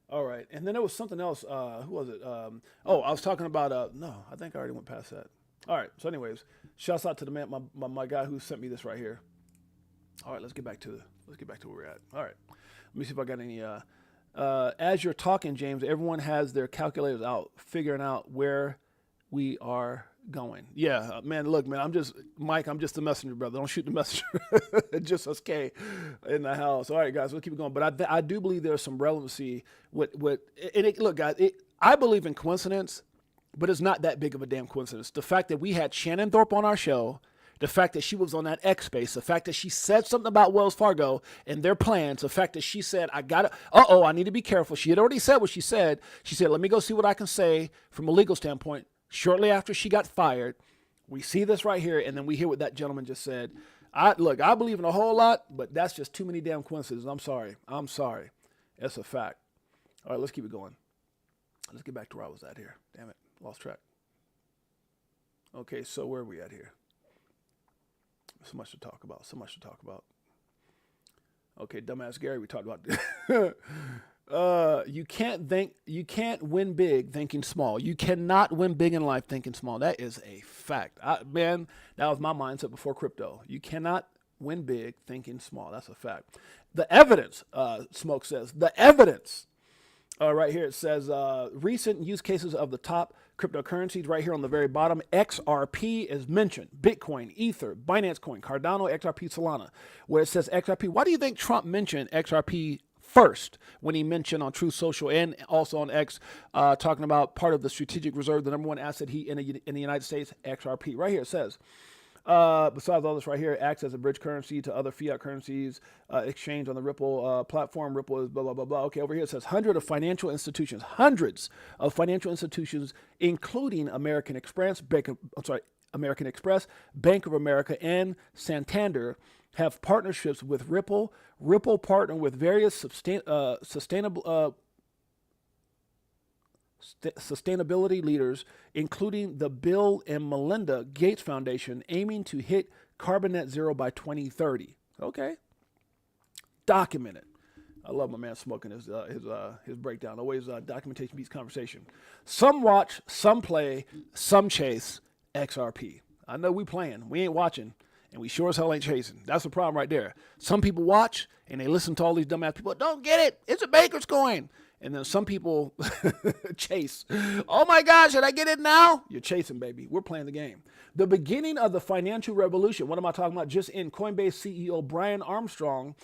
[SPEAKER 1] All right. And then there was something else. Who was it? I was talking about, no, I think I already went past that. All right. So anyways, shouts out to the man, my guy who sent me this right here. All right, let's get back to where we're at. All right. Let me see if I got any, as you're talking, James, everyone has their calculators out, figuring out where we are going. Yeah, man, look, man, I'm just the messenger, brother. Don't shoot the messenger. Just us K in the house. All right, guys, we'll keep it going. But I do believe there's some relevancy look, guys, I believe in coincidence, but it's not that big of a damn coincidence. The fact that we had Shannon Thorpe on our show, the fact that she was on that X space, the fact that she said something about Wells Fargo and their plans, the fact that she said, I need to be careful. She had already said what she said. She said, let me go see what I can say from a legal standpoint. Shortly after she got fired, we see this right here, and then we hear what that gentleman just said. I believe in a whole lot, but that's just too many damn coincidences. I'm sorry. That's a fact. All right, let's keep it going. Let's get back to where I was at here. Damn it, lost track. Okay, so where are we at here? So much to talk about. Okay, dumbass Gary, we talked about this. You can't win big thinking small. You cannot win big in life thinking small. That is a fact. Man, that was my mindset before crypto. You cannot win big thinking small. That's a fact. The evidence, Smoke says, the evidence. Right here it says recent use cases of the top cryptocurrencies. Right here on the very bottom, XRP is mentioned. Bitcoin, Ether, Binance Coin, Cardano, XRP, Solana. Where it says XRP. Why do you think Trump mentioned XRP first when he mentioned on Truth Social and also on X, talking about part of the strategic reserve, the number one asset in the United States, XRP? Right here it says, besides all this right here, acts as a bridge currency to other fiat currencies, exchange on the Ripple platform. Ripple is blah, blah, blah, blah. Okay, over here it says hundreds of financial institutions, including American Express, Bank of America, and Santander, have partnerships with Ripple. Ripple partner with various sustainability leaders, including the Bill and Melinda Gates Foundation, aiming to hit carbon net zero by 2030. Okay, documented. I love my man smoking his breakdown. Always documentation beats conversation. Some watch, some play, some chase XRP. I know we playing, we ain't watching. And we sure as hell ain't chasing. That's the problem right there. Some people watch and they listen to all these dumbass people. Don't get it. It's a baker's coin. And then some people chase. Oh my gosh, should I get it now? You're chasing, baby. We're playing the game. The beginning of the financial revolution. What am I talking about? Just in, Coinbase CEO Brian Armstrong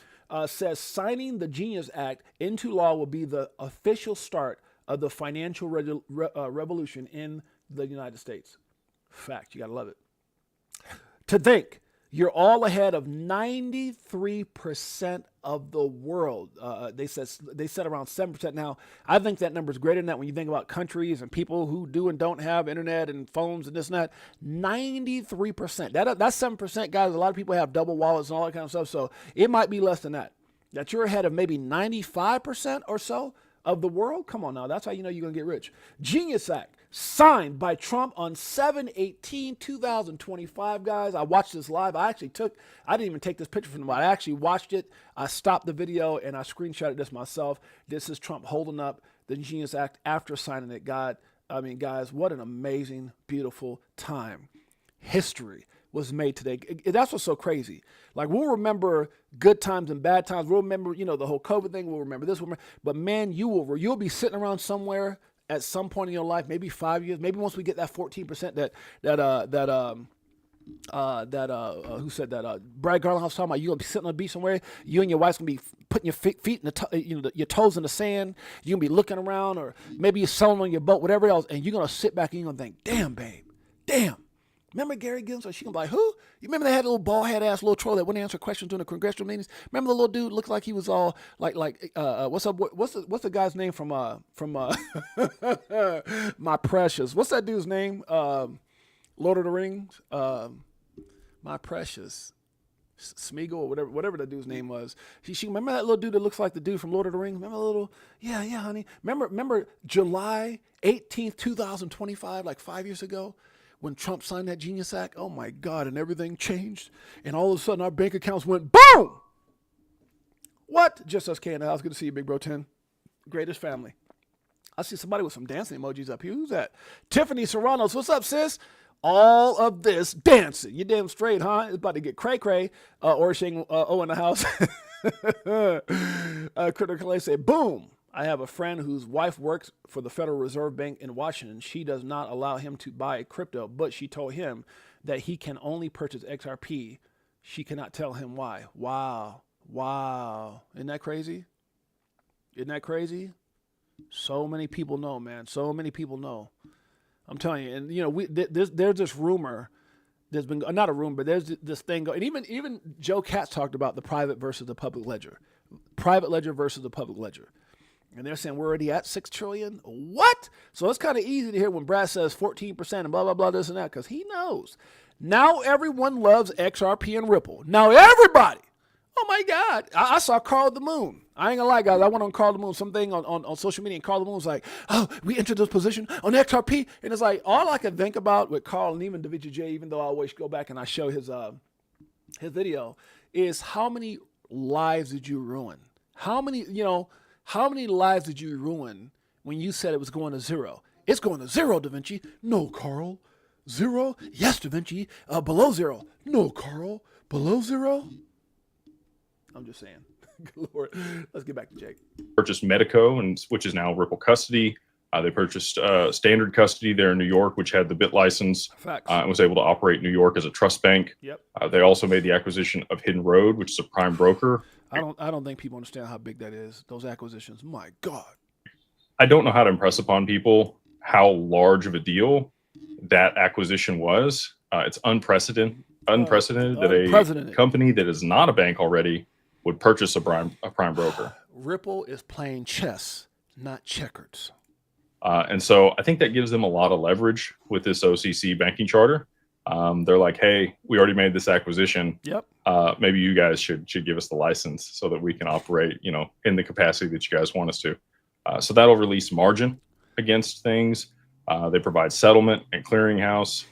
[SPEAKER 1] says signing the Genius Act into law will be the official start of the financial revolution in the United States. Fact. You got to love it. To think You're all ahead of 93% of the world. They said around 7% now. I think that number is greater than that when you think about countries and people who do and don't have internet and phones and this and that. 93%. That's 7%, guys. A lot of people have double wallets and all that kind of stuff. So it might be less than that. That you're ahead of maybe 95% or so of the world. Come on now. That's how you know you're going to get rich. Genius Act. Signed by Trump on 7/18/2025, guys. I watched this live. I didn't even take this picture from him. I actually watched it. I stopped the video and I screenshotted this myself. This is Trump holding up the Genius Act after signing it. Guys, what an amazing, beautiful time. History was made today. That's what's so crazy. Like, we'll remember good times and bad times. We'll remember, the whole COVID thing. We'll remember this. But man, you'll be sitting around somewhere at some point in your life, maybe 5 years, maybe once we get that 14% who said that? Brad Garland was talking about. You're gonna be sitting on the beach somewhere. You and your wife's gonna be putting your feet in your toes in the sand. You're gonna be looking around, or maybe you're sailing on your boat, whatever else, and you're gonna sit back and you're gonna think, "Damn, babe, damn." Remember Gary Gillis? Or she gonna be like, "Who?" You remember they had a little bald head ass little troll that wouldn't answer questions during the congressional meetings? Remember the little dude looked like he was all like what's the guy's name from My Precious? What's that dude's name? Lord of the Rings? My Precious. Smeagol or whatever that dude's name was. She remember that little dude that looks like the dude from Lord of the Rings? Remember the little, yeah, honey. Remember July 18th, 2025, like 5 years ago? When Trump signed that Genius Act, oh my God, and everything changed. And all of a sudden our bank accounts went boom. What? Just us K in the house. Good to see you, Big Bro 10. Greatest family. I see somebody with some dancing emojis up here. Who's that? Tiffany Serranos. What's up, sis? All of this dancing. You damn straight, huh? It's about to get cray-cray. Or saying, in the house. Critical say, boom. I have a friend whose wife works for the Federal Reserve Bank in Washington. She does not allow him to buy crypto, but she told him that he can only purchase XRP. She cannot tell him why. Wow. Isn't that crazy? So many people know, man. So many people know. I'm telling you. And, there's this rumor. There's been, not a rumor, but there's this thing. And even Joe Katz talked about the private versus the public ledger. Private ledger versus the public ledger. And they're saying we're already at 6 trillion. What? So it's kind of easy to hear when Brad says 14% and blah, blah, blah, this and that, because he knows. Now everyone loves XRP and Ripple. Now everybody. Oh my God. I saw Carl the Moon. I ain't gonna lie, guys. I went on Carl the Moon, something on social media, and Carl the Moon was like, "Oh, we entered this position on XRP." And it's like, all I can think about with Carl and even VTHO, even though I always go back and I show his video, is how many lives did you ruin? How many lives did you ruin when you said it was going to zero? It's going to zero, Da Vinci. No, Carl. Zero? Yes, Da Vinci. Below zero. No, Carl. Below zero? I'm just saying. Good Lord. Let's get back to Jake.
[SPEAKER 5] Purchased Medico, which is now Ripple Custody. They purchased Standard Custody there in New York, which had the BIT license and was able to operate New York as a trust bank.
[SPEAKER 1] Yep.
[SPEAKER 5] They also made the acquisition of Hidden Road, which is a prime broker.
[SPEAKER 1] I don't think people understand how big that is. Those acquisitions. My God.
[SPEAKER 5] I don't know how to impress upon people how large of a deal that acquisition was. It's unprecedented that a company that is not a bank already would purchase a prime broker.
[SPEAKER 1] Ripple is playing chess, not checkers.
[SPEAKER 5] And so I think that gives them a lot of leverage with this OCC banking charter. They're like, hey, we already made this acquisition.
[SPEAKER 1] Yep.
[SPEAKER 5] Maybe you guys should give us the license so that we can operate, in the capacity that you guys want us to. So that'll release margin against things. They provide settlement and clearinghouse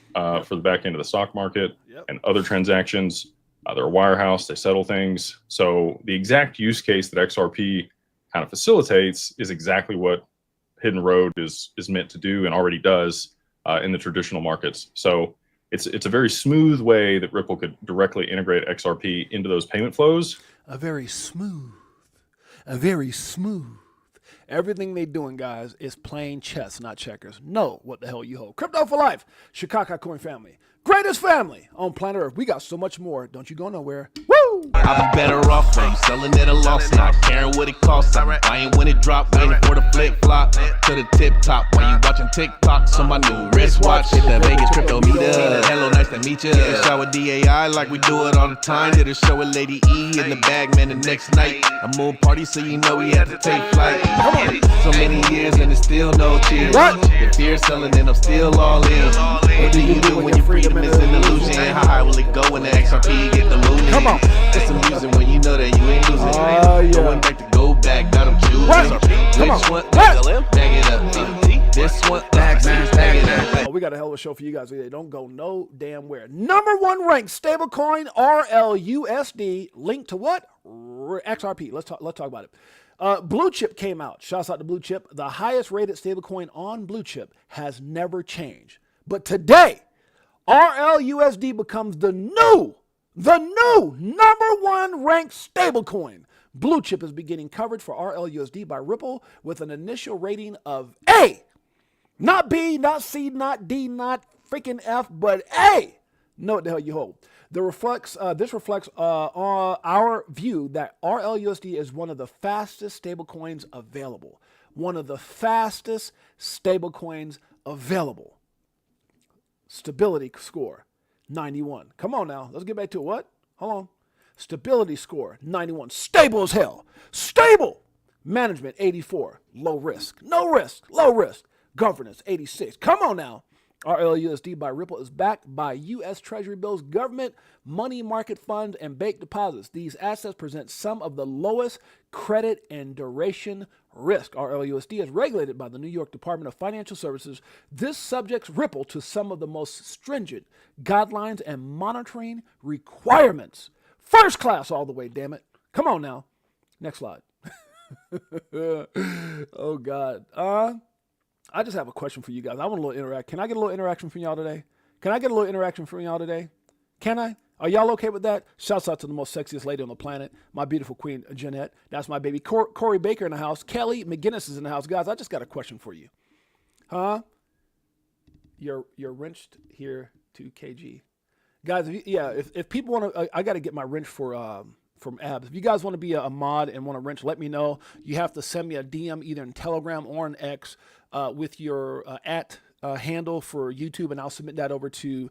[SPEAKER 5] for the back end of the stock market and other transactions. They're a wirehouse. They settle things. So the exact use case that XRP kind of facilitates is exactly what Hidden Road is meant to do and already does in the traditional markets. So it's a very smooth way that Ripple could directly integrate XRP into those payment flows.
[SPEAKER 1] Very smooth. Everything they're doing, guys, is playing chess, not checkers. Know what the hell you hold. Crypto for life. Chicago Coin family. Greatest family on planet Earth. We got so much more. Don't you go nowhere. Woo!
[SPEAKER 4] I'll be better off when you selling at a loss, not caring what it costs. I'm buying when it drop, waiting for the flip flop to the tip top. While you watching TikToks on my new wristwatch, hit the Vegas crypto meter. Hello, nice to meet meet you. Shower DAI like we do it all the time. Did a show with Lady E in the bag, man, the next night. A moon party, so you know we had to take flight. So many years and it's still no cheers. If fear's selling, then I'm still all in. What do you do when your freedom is an illusion? How high will it go when the XRP get the moon?
[SPEAKER 1] Come on.
[SPEAKER 4] It's amusing when you know that you ain't losing. Going back to go back, got them choosing.
[SPEAKER 1] Come on.
[SPEAKER 4] Next one, bag it up. This one, bag it up.
[SPEAKER 1] We got a hell of a show for you guys today. Don't go no damn where. Number one ranked stablecoin, RLUSD, linked to what? XRP. Let's talk about it. Blue Chip came out. Shouts out to Blue Chip. The highest rated stablecoin on Blue Chip has never changed. But today, RLUSD becomes the new number one ranked stablecoin. Blue Chip is beginning coverage for RLUSD by Ripple with an initial rating of A. Not B, not C, not D, not freaking F, but A. Know what the hell you hold. This reflects our view that RLUSD is one of the fastest stablecoins available. One of the fastest stablecoins available. Stability score, 91. Come on now. Let's get back to it. What? Hold on. Stability score, 91. Stable as hell. Stable. Management, 84. Low risk. No risk. Low risk. Governance, 86. Come on now. RLUSD by Ripple is backed by U.S. Treasury bills, government, money market funds, and bank deposits. These assets present some of the lowest credit and duration risk. RLUSD is regulated by the New York Department of Financial Services. This subjects Ripple to some of the most stringent guidelines and monitoring requirements. First class all the way, damn it. Come on now. Next slide. Oh, God. I just have a question for you guys. I want a little interaction. Can I get a little interaction from y'all today? Can I? Are y'all okay with that? Shouts out to the most sexiest lady on the planet, my beautiful queen, Jeanette. That's my baby. Corey Baker in the house. Kelly McGinnis is in the house. Guys, I just got a question for you. Huh? You're wrenched here to KG. Guys, if people want to, I got to get my wrench from Abs. If you guys want to be a mod and want a wrench, let me know. You have to send me a DM either in Telegram or in X with your handle for YouTube, and I'll submit that over to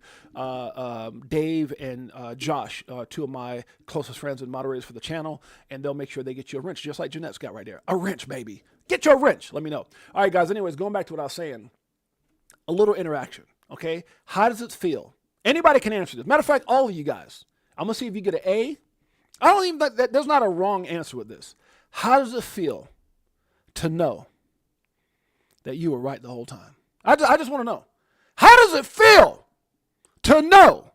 [SPEAKER 1] Dave and Josh, two of my closest friends and moderators for the channel, and they'll make sure they get you a wrench, just like Jeanette's got right there. A wrench, baby. Get your wrench. Let me know. All right, guys. Anyways, going back to what I was saying, a little interaction, okay? How does it feel? Anybody can answer this. Matter of fact, all of you guys. I'm going to see if you get an A. I don't even think that there's not a wrong answer with this. How does it feel to know that you were right the whole time? I just want to know. How does it feel to know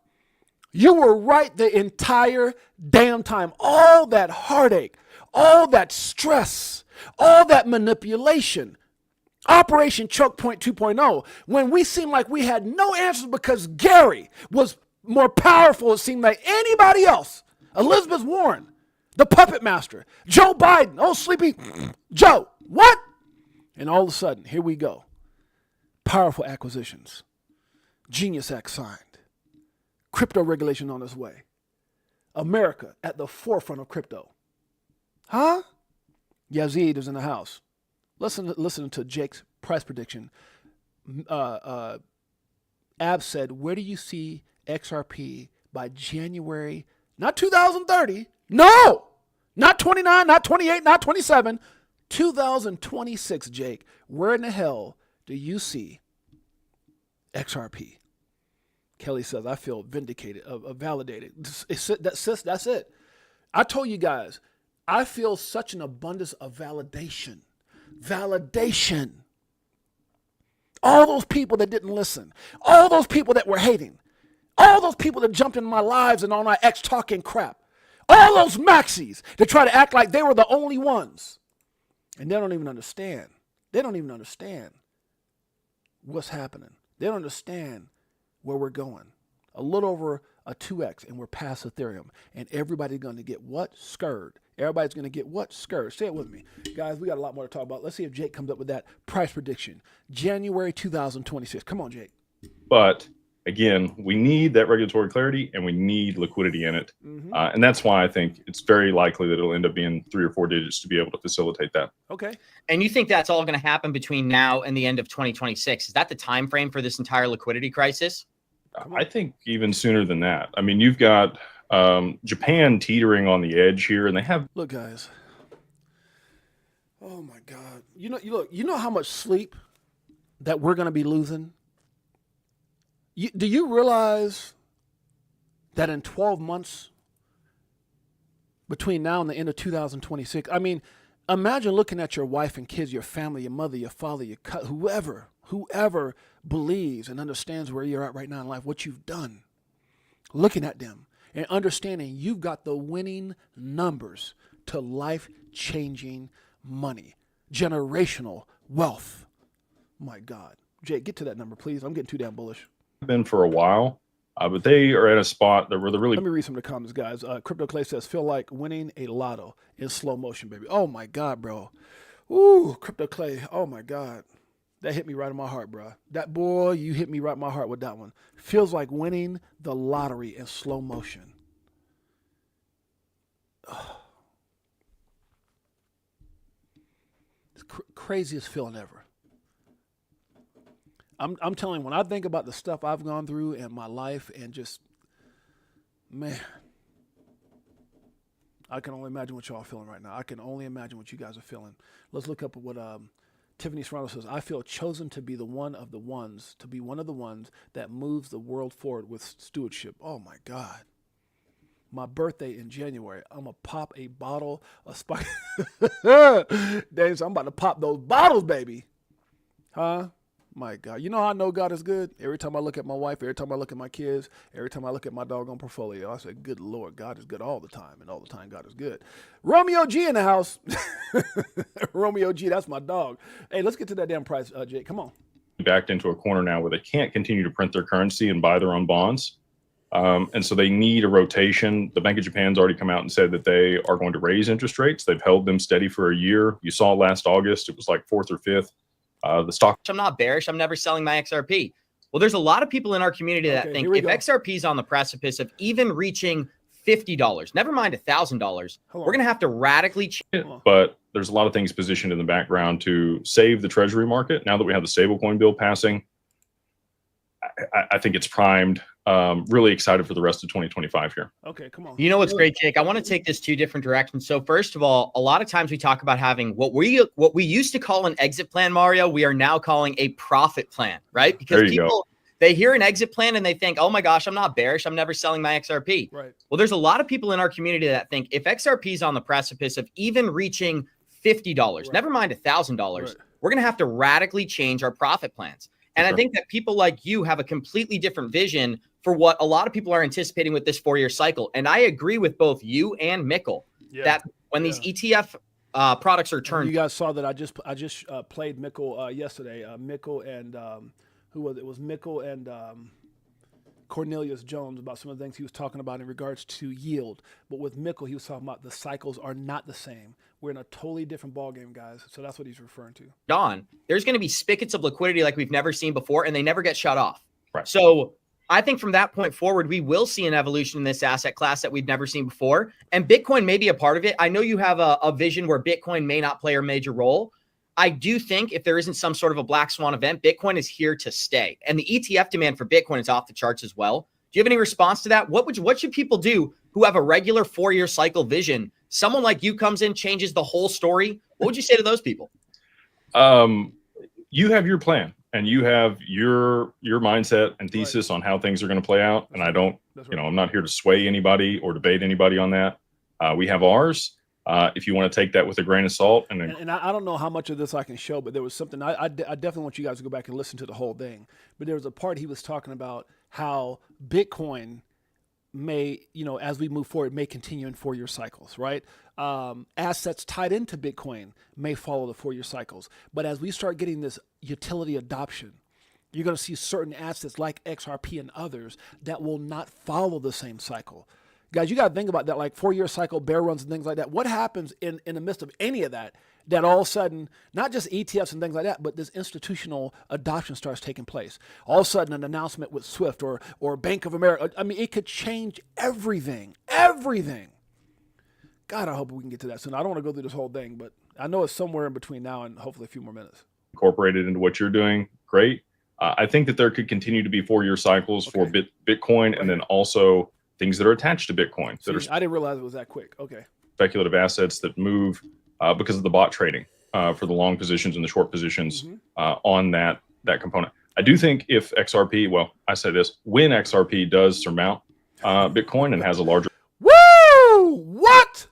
[SPEAKER 1] you were right the entire damn time? All that heartache, all that stress, all that manipulation, Operation Choke Point 2.0, when we seemed like we had no answers because Gary was more powerful, it seemed like anybody else. Elizabeth Warren, the puppet master, Joe Biden, oh, sleepy Joe, what? And all of a sudden, here we go. Powerful acquisitions. Genius Act signed. Crypto regulation on its way. America at the forefront of crypto. Huh? Yazid is in the house. Listen to Jake's price prediction. Ab said, where do you see XRP by January, not 2030, no, not 29, not 28, not 27, 2026, Jake. Where in the hell do you see XRP? Kelly says, I feel vindicated, validated. That's it. I told you guys, I feel such an abundance of validation. Validation. All those people that didn't listen, all those people that were hating, all those people that jumped in my lives and on my ex talking crap, all those maxis that try to act like they were the only ones. And they don't even understand. They don't even understand what's happening. They don't understand where we're going. A little over a 2x and we're past Ethereum. And everybody's going to get what? Scared. Everybody's going to get what? Scared. Say it with me. Guys, we got a lot more to talk about. Let's see if Jake comes up with that price prediction. January 2026. Come on, Jake.
[SPEAKER 5] But again, we need that regulatory clarity and we need liquidity in it. Mm-hmm. And that's why I think it's very likely that it'll end up being 3 or 4 digits to be able to facilitate that.
[SPEAKER 6] Okay. And you think that's all going to happen between now and the end of 2026? Is that the time frame for this entire liquidity crisis?
[SPEAKER 5] I think even sooner than that. I mean, you've got Japan teetering on the edge here, and they have.
[SPEAKER 1] Look, guys. Oh my God! You know how much sleep that we're going to be losing. Do you realize that in 12 months between now and the end of 2026? I mean, imagine looking at your wife and kids, your family, your mother, your father, your whoever believes and understands where you're at right now in life, what you've done, looking at them and understanding you've got the winning numbers to life-changing money, generational wealth. My God. Jake, get to that number, please. I'm getting too damn bullish.
[SPEAKER 5] Been for a while, but they are at a spot that where they're really.
[SPEAKER 1] Let me read some of the comments, guys. Crypto Clay says, feel like winning a lotto in slow motion, baby. Oh my God, bro. Ooh, Crypto Clay. Oh my God. That hit me right in my heart, bro. That boy, you hit me right in my heart with that one. Feels like winning the lottery in slow motion. Oh. It's craziest feeling ever. I'm telling you, when I think about the stuff I've gone through in my life and just, man, I can only imagine what y'all are feeling right now. I can only imagine what you guys are feeling. Let's look up what Tiffany Serrano says. I feel chosen to be one of the ones that moves the world forward with stewardship. Oh my God. My birthday in January. I'm going to pop a bottle of Spike. Dang, so I'm about to pop those bottles, baby. Huh? My God. You know how I know God is good? Every time I look at my wife, every time I look at my kids, every time I look at my doggone portfolio, I say, good Lord, God is good all the time, and all the time God is good. Romeo G in the house. Romeo G, that's my dog. Hey, let's get to that damn price, Jake. Come on.
[SPEAKER 5] Backed into a corner now where they can't continue to print their currency and buy their own bonds. And so they need a rotation. The Bank of Japan's already come out and said that they are going to raise interest rates. They've held them steady for a year. You saw last August, it was like 4th or 5th. The stock.
[SPEAKER 6] I'm not bearish. I'm never selling my XRP. Well, there's a lot of people in our community that think if XRP is on the precipice of even reaching $50, never mind $1,000, we're going to have to radically change.
[SPEAKER 5] But there's a lot of things positioned in the background to save the treasury market. Now that we have the stablecoin bill passing, I think it's primed. Really excited for the rest of 2025 here.
[SPEAKER 1] Okay, come on.
[SPEAKER 6] You know what's great, Jake? I want to take this two different directions. So first of all, a lot of times we talk about having what we used to call an exit plan, Mario. We are now calling a profit plan, right? Because people, they hear an exit plan and they think, oh my gosh, I'm not bearish. I'm never selling my XRP.
[SPEAKER 1] Right.
[SPEAKER 6] Well, there's a lot of people in our community that think if XRP is on the precipice of even reaching $50, never mind $1,000, we're going to have to radically change our profit plans. And I think that people like you have a completely different vision for what a lot of people are anticipating with this 4-year cycle. And I agree with both you and Mikkel that when these ETF products are turned.
[SPEAKER 1] You guys saw that I just played Mikkel yesterday. Mikkel and who was it? It was Mikkel and Cornelius Jones about some of the things he was talking about in regards to yield. But with Mikkel, he was talking about the cycles are not the same. We're in a totally different ballgame, guys. So that's what he's referring to.
[SPEAKER 6] Don, there's going to be spigots of liquidity like we've never seen before, and they never get shut off.
[SPEAKER 5] Right.
[SPEAKER 6] So I think from that point forward, we will see an evolution in this asset class that we've never seen before. And Bitcoin may be a part of it. I know you have a vision where Bitcoin may not play a major role. I do think if there isn't some sort of a black swan event, Bitcoin is here to stay. And the ETF demand for Bitcoin is off the charts as well. Do you have any response to that? What should people do who have a regular 4-year cycle vision? Someone like you comes in, changes the whole story. What would you say to those people?
[SPEAKER 5] You have your plan and you have your mindset and thesis on how things are going to play out. And I don't, I'm not here to sway anybody or debate anybody on that. We have ours. If you want to take that with a grain of salt. And
[SPEAKER 1] I don't know how much of this I can show, but there was something, I definitely want you guys to go back and listen to the whole thing. But there was a part he was talking about how Bitcoin may, as we move forward, may continue in 4-year cycles, right? Assets tied into Bitcoin may follow the 4-year cycles. But as we start getting this utility adoption, you're going to see certain assets like XRP and others that will not follow the same cycle. Guys, you got to think about that, like 4-year cycle, bear runs and things like that. What happens in the midst of any of that all of a sudden, not just ETFs and things like that, but this institutional adoption starts taking place. All of a sudden, an announcement with Swift or Bank of America. I mean, it could change everything. Everything. God, I hope we can get to that soon. I don't want to go through this whole thing, but I know it's somewhere in between now and hopefully a few more minutes.
[SPEAKER 5] Incorporated into what you're doing, great. I think that there could continue to be 4-year cycles for Bitcoin, and then also things that are attached to Bitcoin.
[SPEAKER 1] I didn't realize it was that quick. Okay.
[SPEAKER 5] Speculative assets that move because of the bot trading for the long positions and the short positions on that component. I do think if XRP, well, I say this, when XRP does surmount Bitcoin and has a larger...
[SPEAKER 1] Woo! What?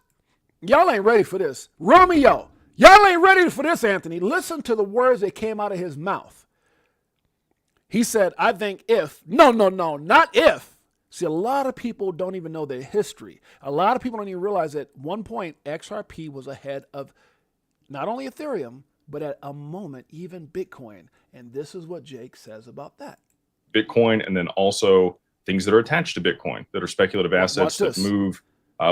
[SPEAKER 1] Y'all ain't ready for this. Romeo, y'all ain't ready for this, Anthony. Listen to the words that came out of his mouth. He said, I think if, no, not if. See, a lot of people don't even know the history. A lot of people don't even realize that at one point XRP was ahead of not only Ethereum, but at a moment, even Bitcoin. And this is what Jake says about that.
[SPEAKER 5] Bitcoin, and then also things that are attached to Bitcoin that are speculative assets that move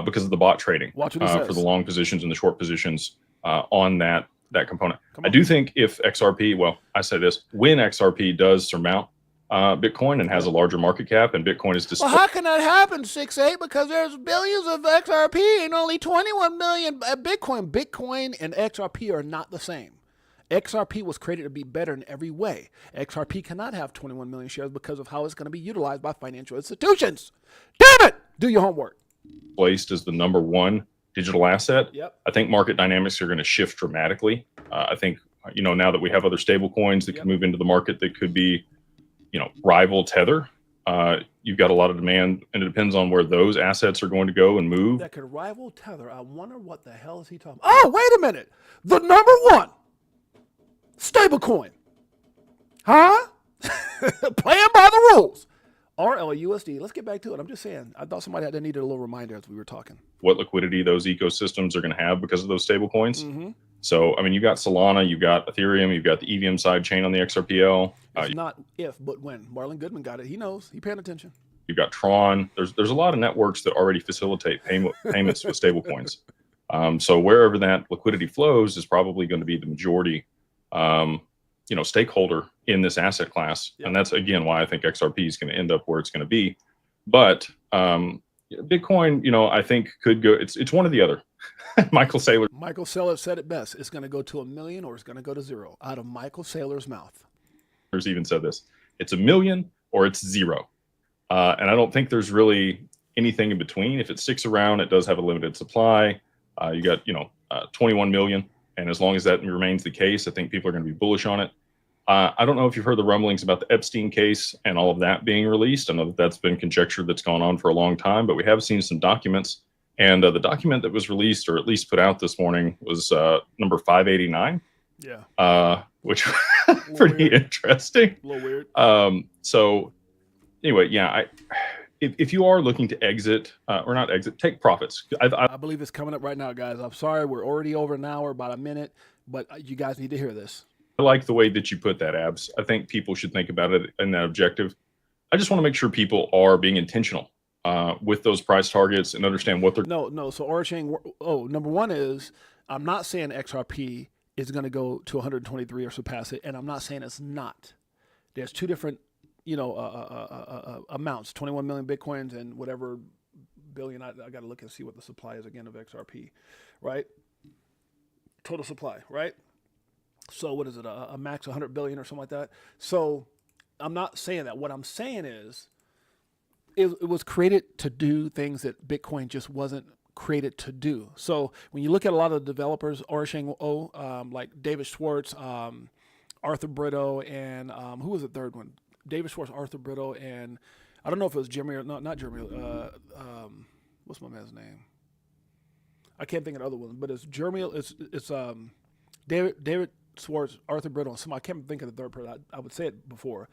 [SPEAKER 5] because of the bot trading for the long positions and the short positions on that component. I do think if XRP, well, I say this, when XRP does surmount Bitcoin and has a larger market cap, and Bitcoin is
[SPEAKER 1] well, how can that happen, 6-8? Because there's billions of XRP and only 21 million Bitcoin. Bitcoin and XRP are not the same. XRP was created to be better in every way. XRP cannot have 21 million shares because of how it's going to be utilized by financial institutions. Damn it! Do your homework.
[SPEAKER 5] Placed as the number one digital asset.
[SPEAKER 1] Yep.
[SPEAKER 5] I think market dynamics are going to shift dramatically. I think, now that we have other stable coins that can move into the market that could be, rival Tether, you've got a lot of demand, and it depends on where those assets are going to go and move.
[SPEAKER 1] That could rival Tether. I wonder what the hell is he talking about? Oh, wait a minute. The number one stablecoin. Huh? Playing by the rules. RLUSD. Let's get back to it. I'm just saying. I thought somebody needed a little reminder as we were talking.
[SPEAKER 5] What liquidity those ecosystems are going to have because of those stable coins. So, you've got Solana, you've got Ethereum, you've got the EVM side chain on the XRPL.
[SPEAKER 1] It's not if, but when. Marlon Goodman got it. He knows. He paying attention.
[SPEAKER 5] You've got Tron. There's a lot of networks that already facilitate payments with stable coins. So wherever that liquidity flows is probably going to be the majority stakeholder in this asset class. Yep. And that's, again, why I think XRP is going to end up where it's going to be. But Bitcoin, I think could go, it's one or the other. Michael Saylor
[SPEAKER 1] said it best. It's going to go to 1 million or it's going to go to 0 out of Michael Saylor's mouth.
[SPEAKER 5] There's even said this. It's 1 million or it's 0. And I don't think there's really anything in between. If it sticks around, it does have a limited supply. You got, 21 million. And as long as that remains the case, I think people are going to be bullish on it. I don't know if you've heard the rumblings about the Epstein case and all of that being released. I know that that's been conjecture that's gone on for a long time, but we have seen some documents. And the document that was released, or at least put out this morning, was number 589.
[SPEAKER 1] Yeah.
[SPEAKER 5] Which pretty interesting.
[SPEAKER 1] A little weird.
[SPEAKER 5] So anyway, yeah, if you are looking to exit or not exit, take profits.
[SPEAKER 1] I believe it's coming up right now, guys. I'm sorry, we're already over an hour, about a minute, but you guys need to hear this.
[SPEAKER 5] I like the way that you put that, Abs. I think people should think about it in that objective. I just want to make sure people are being intentional with those price targets and understand what they're...
[SPEAKER 1] No. So Orchang, number one is, I'm not saying XRP is going to go to 123 or surpass it, and I'm not saying it's not. There's two different, amounts, 21 million Bitcoins and whatever billion. I got to look and see what the supply is again of XRP, right? Total supply, right? So what is it, a max 100 billion or something like that? So I'm not saying that. What I'm saying is it was created to do things that Bitcoin just wasn't created to do. So when you look at a lot of the developers, Orchang, like David Schwartz, Arthur Brito, and who was the third one? David Schwartz, Arthur Brito, and I don't know if it was Jeremy or not Jeremy. What's my man's name? I can't think of the other one, but it's Jeremy. It's David Schwartz, Arthur Brito, and I can't think of the third person. I would say it before.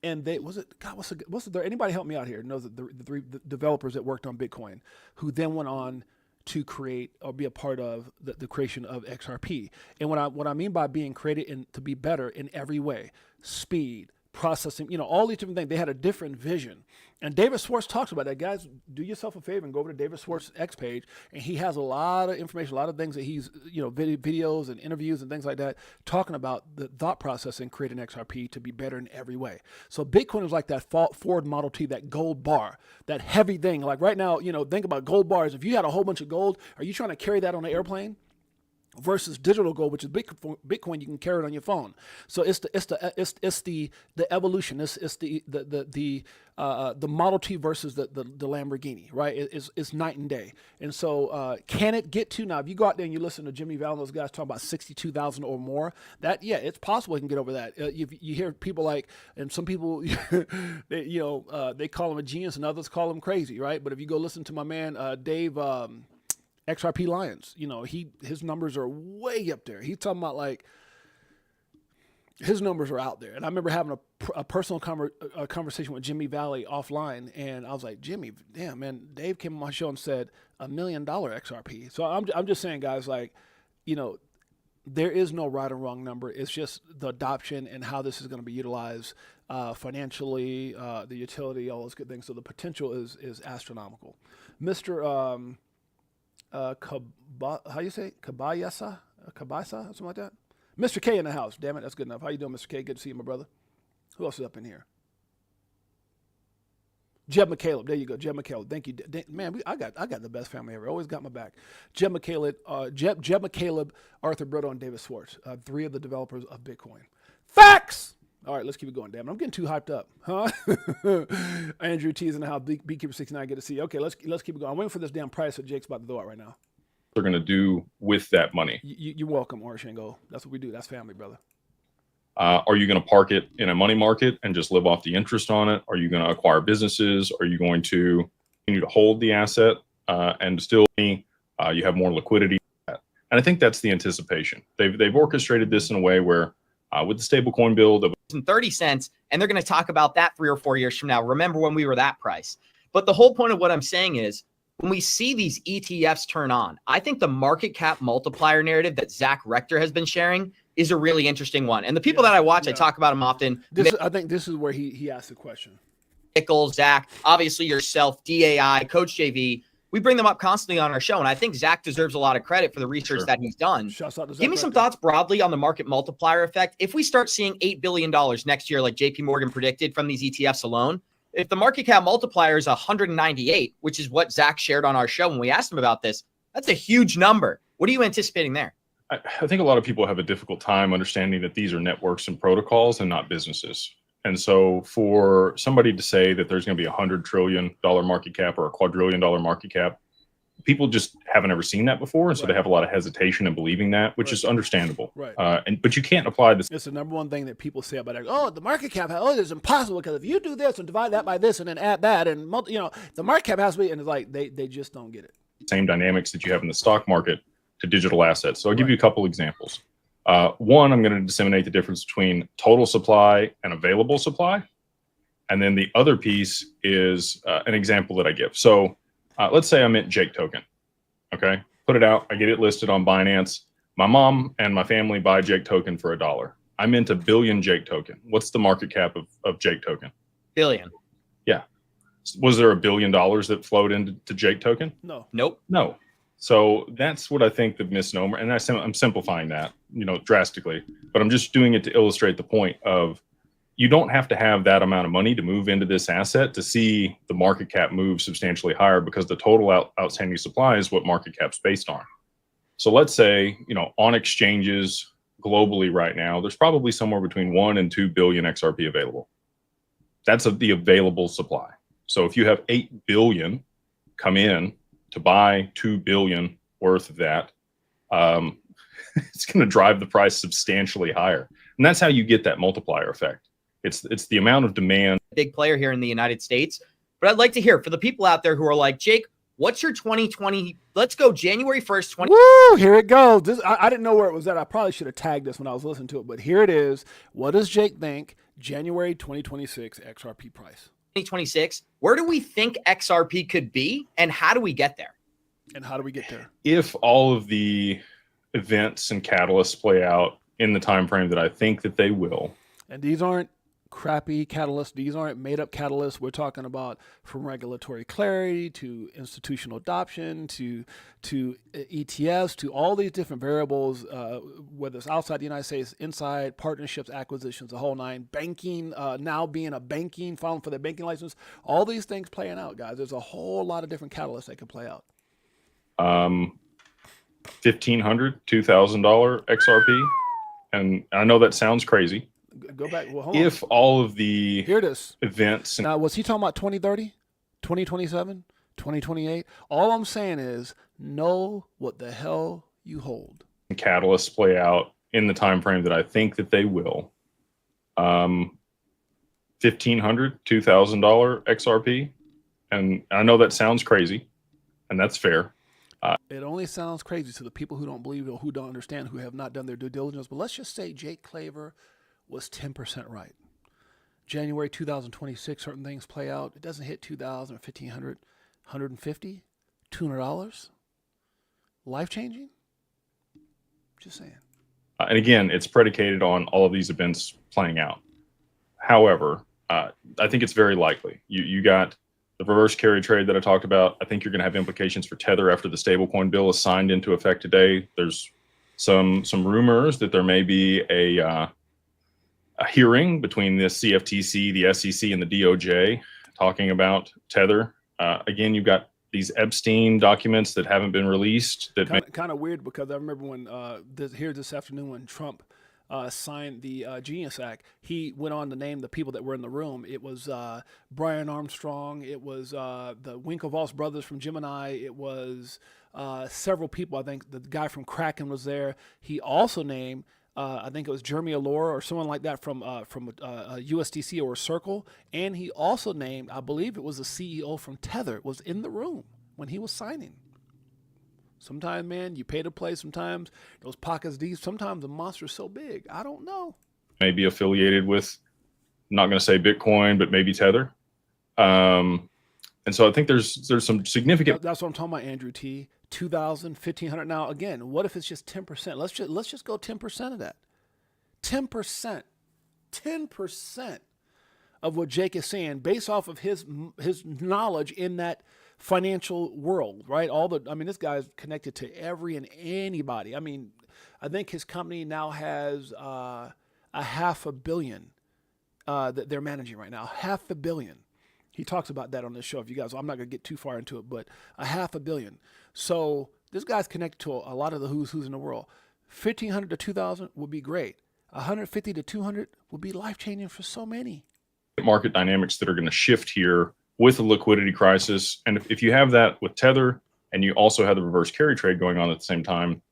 [SPEAKER 1] And they what's the third? Anybody help me out here? Knows the three developers that worked on Bitcoin, who then went on to create or be a part of the creation of XRP. And what I mean by being created and to be better in every way, speed, processing, all these different things. They had a different vision. And David Schwartz talks about that. Guys, do yourself a favor and go over to David Schwartz's X page. And he has a lot of information, a lot of things that he's, videos and interviews and things like that, talking about the thought process in creating XRP to be better in every way. So Bitcoin is like that Ford Model T, that gold bar, that heavy thing. Like right now, think about gold bars. If you had a whole bunch of gold, are you trying to carry that on an airplane? versus digital gold, which is Bitcoin. You can carry it on your phone. So it's the evolution. It's the Model T versus the Lamborghini, right? It's night and day. And so can it get to, now if you go out there and you listen to Jimmy Val and those guys talk about 62,000 or more, that, yeah, it's possible it can get over that. You hear people like, and some people they call him a genius and others call him crazy, right? But if you go listen to my man Dave XRP Lions, his numbers are way up there. He's talking about like his numbers are out there. And I remember having a personal conversation with Jimmy Valley offline, and I was like, Jimmy, damn man, Dave came on my show and said $1 million XRP. So I'm just saying, guys, like, there is no right or wrong number. It's just the adoption and how this is going to be utilized financially, the utility, all those good things. So the potential is astronomical. Mr. How you say it? Kabasa, something like that. Mr. K in the house. Damn it, that's good enough. How you doing, Mr. K? Good to see you, my brother. Who else is up in here? Jeb McCaleb. There you go, Jeb McCaleb. Thank you, man. I got the best family ever. Always got my back. Jeb McCaleb, Jeb McCaleb, Arthur Brito, and David Schwartz. 3 of the developers of Bitcoin. Facts. All right, let's keep it going. Damn it, I'm getting too hyped up, huh? Andrew T's in the house. Beekeeper69, good to see you. Okay, let's keep it going. I'm waiting for this damn price that Jake's about to throw out right now.
[SPEAKER 5] They're going to do with that money.
[SPEAKER 1] You're welcome, Orishango. That's what we do. That's family, brother.
[SPEAKER 5] Are you going to park it in a money market and just live off the interest on it? Are you going to acquire businesses? Are you going to continue to hold the asset and still you have more liquidity? And I think that's the anticipation. They've orchestrated this in a way where with the stablecoin build of
[SPEAKER 6] 30 cents, and they're going to talk about that 3 or 4 years from now. Remember when we were that price? But the whole point of what I'm saying is, when we see these ETFs turn on, I think the market cap multiplier narrative that Zach Rector has been sharing is a really interesting one. And the people that I watch, I talk about them often.
[SPEAKER 1] I think this is where he asked the question.
[SPEAKER 6] Nichols, Zach, obviously yourself, DAI, Coach JV. We bring them up constantly on our show. And I think Zach deserves a lot of credit for the research that he's done. Give me some thoughts broadly on the market multiplier effect. If we start seeing $8 billion next year, like JP Morgan predicted from these ETFs alone, if the market cap multiplier is 198, which is what Zach shared on our show when we asked him about this, that's a huge number. What are you anticipating there?
[SPEAKER 5] I think a lot of people have a difficult time understanding that these are networks and protocols and not businesses. And so for somebody to say that there's going to be $100 trillion market cap or a quadrillion dollar market cap, people just haven't ever seen that before. And so they have a lot of hesitation in believing that, which is understandable.
[SPEAKER 1] Right.
[SPEAKER 5] But you can't apply this.
[SPEAKER 1] It's the number one thing that people say about it. Oh, the market cap, it's impossible because if you do this and divide that by this and then add that and, the market cap has to be, and it's like, they just don't get it.
[SPEAKER 5] Same dynamics that you have in the stock market to digital assets. So I'll give you a couple examples. One, I'm going to disseminate the difference between total supply and available supply. And then the other piece is an example that I give. So let's say I mint Jake token. Okay. Put it out. I get it listed on Binance. My mom and my family buy Jake token for $1. I mint 1 billion Jake token. What's the market cap of Jake token?
[SPEAKER 6] Billion.
[SPEAKER 5] Yeah. Was there $1 billion that flowed into Jake token?
[SPEAKER 1] No.
[SPEAKER 6] Nope.
[SPEAKER 5] No. So that's what I think the misnomer, and I'm simplifying that, drastically, but I'm just doing it to illustrate the point of you don't have to have that amount of money to move into this asset to see the market cap move substantially higher, because the total outstanding supply is what market cap's based on. So let's say, on exchanges globally right now, there's probably somewhere between 1 and 2 billion XRP available. That's the available supply. So if you have 8 billion come in to buy 2 billion worth of that, it's going to drive the price substantially higher. And that's how you get that multiplier effect. It's the amount of demand.
[SPEAKER 6] Big player here in the United States. But I'd like to hear for the people out there who are like, Jake, what's your 2020? Let's go January 1st.
[SPEAKER 1] Woo, here it goes. I didn't know where it was at. I probably should have tagged this when I was listening to it, but here it is. What does Jake think January 2026 XRP price?
[SPEAKER 6] 2026. Where do we think XRP could be, and how do we get there?
[SPEAKER 5] If all of the events and catalysts play out in the time frame that I think that they will.
[SPEAKER 1] And these aren't crappy catalysts. These aren't made up catalysts. We're talking about from regulatory clarity to institutional adoption to ETFs to all these different variables, whether it's outside the United States, inside, partnerships, acquisitions, the whole nine, banking, now being filing for their banking license, all these things playing out, guys. There's a whole lot of different catalysts that can play out.
[SPEAKER 5] $1,500, $2,000 XRP. And I know that sounds crazy.
[SPEAKER 1] Go back. Well, hold
[SPEAKER 5] If
[SPEAKER 1] on.
[SPEAKER 5] all of the
[SPEAKER 1] Here it is.
[SPEAKER 5] events.
[SPEAKER 1] Now, was he talking about 2030, 2027, 2028? All I'm saying is know what the hell you hold.
[SPEAKER 5] Catalysts play out in the time frame that I think that they will. $1,500, $2,000 XRP. And I know that sounds crazy, and that's fair.
[SPEAKER 1] It only sounds crazy to the people who don't believe or who don't understand, who have not done their due diligence. But let's just say Jake Claver was 10% right. January 2026, certain things play out. It doesn't hit 2,000, 1,500, 150, $200. Life-changing? Just saying.
[SPEAKER 5] And again, it's predicated on all of these events playing out. However, I think it's very likely. You got the reverse carry trade that I talked about. I think you're going to have implications for Tether after the stablecoin bill is signed into effect today. There's some rumors that there may be a hearing between the CFTC, the SEC, and the DOJ talking about Tether. Again, you've got these Epstein documents that haven't been released. That
[SPEAKER 1] kind of weird, because I remember when this afternoon when Trump signed the Genius Act, he went on to name the people that were in the room. It was Brian Armstrong. It was the Winklevoss brothers from Gemini. It was several people. I think the guy from Kraken was there. He also named, I think it was Jeremy Allure or someone like that from USDC or Circle. And he also named, I believe it was the CEO from Tether was in the room when he was signing. Sometimes, man, you pay to play. Sometimes those pockets deep. Sometimes the monster's so big. I don't know.
[SPEAKER 5] May be affiliated with, I'm not going to say Bitcoin, but maybe Tether. And so I think there's some significant.
[SPEAKER 1] That's what I'm talking about, Andrew T. 2,000, 1,500. Now, again, what if it's just 10%? Let's just go 10% of that. 10%. 10% of what Jake is saying based off of his knowledge in that financial world, right? This guy's connected to every and anybody. I mean, I think his company now has a $500 million that they're managing right now. $500 million. He talks about that on this show. If you guys, I'm not going to get too far into it, but a $500 million. So this guy's connected to a lot of the who's in the world. 1,500 to 2,000 would be great. 150 to 200 would be life-changing for so many.
[SPEAKER 5] Market dynamics that are going to shift here with a liquidity crisis. And if you have that with Tether and you also have the reverse carry trade going on at the same time,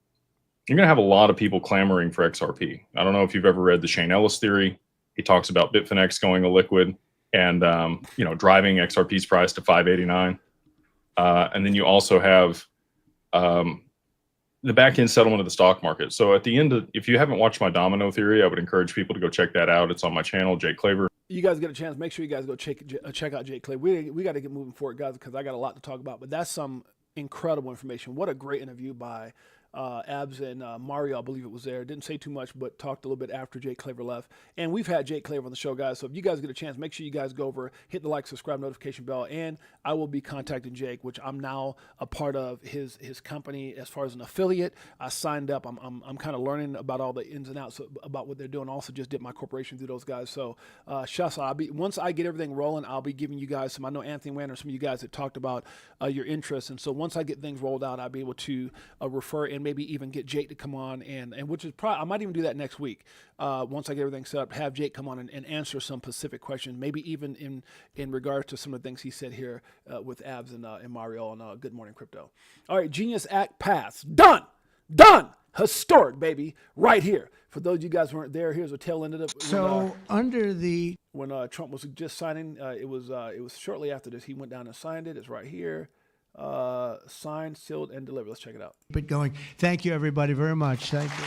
[SPEAKER 5] you're going to have a lot of people clamoring for XRP. I don't know if you've ever read the Shane Ellis theory. He talks about Bitfinex going illiquid and driving XRP's price to 589. And then you also have the back end settlement of the stock market. So at the end of, if you haven't watched my domino theory, I would encourage people to go check that out. It's on my channel, Jake Claver.
[SPEAKER 1] You guys get a chance, make sure you guys go check out Jake Claver. We got to get moving forward, guys, because I got a lot to talk about. But that's some incredible information. What a great interview by Abs and Mario, I believe it was there. Didn't say too much, but talked a little bit after Jake Claver left. And we've had Jake Claver on the show, guys. So if you guys get a chance, make sure you guys go over, hit the like, subscribe, notification bell, and I will be contacting Jake, which I'm now a part of his company as far as an affiliate. I signed up. I'm kind of learning about all the ins and outs about what they're doing. Also, just did my corporation through those guys. So, Shasa, once I get everything rolling, I'll be giving you guys some. I know Anthony Wanner, some of you guys that talked about your interests, and so once I get things rolled out, I'll be able to refer and maybe even get Jake to come on, and which is probably, I might even do that next week. Once I get everything set up, have Jake come on and answer some specific questions, maybe even in regards to some of the things he said here with Abs and Mario on Good Morning Crypto. All right, Genius Act passed. Done. Historic, baby, right here. For those of you guys who weren't there, here's a tail end of it. When Trump was just signing, it was shortly after this. He went down and signed it. It's right here. Signed, sealed, and delivered. Let's check it out.
[SPEAKER 8] But going. Thank you, everybody, very much. Thank you.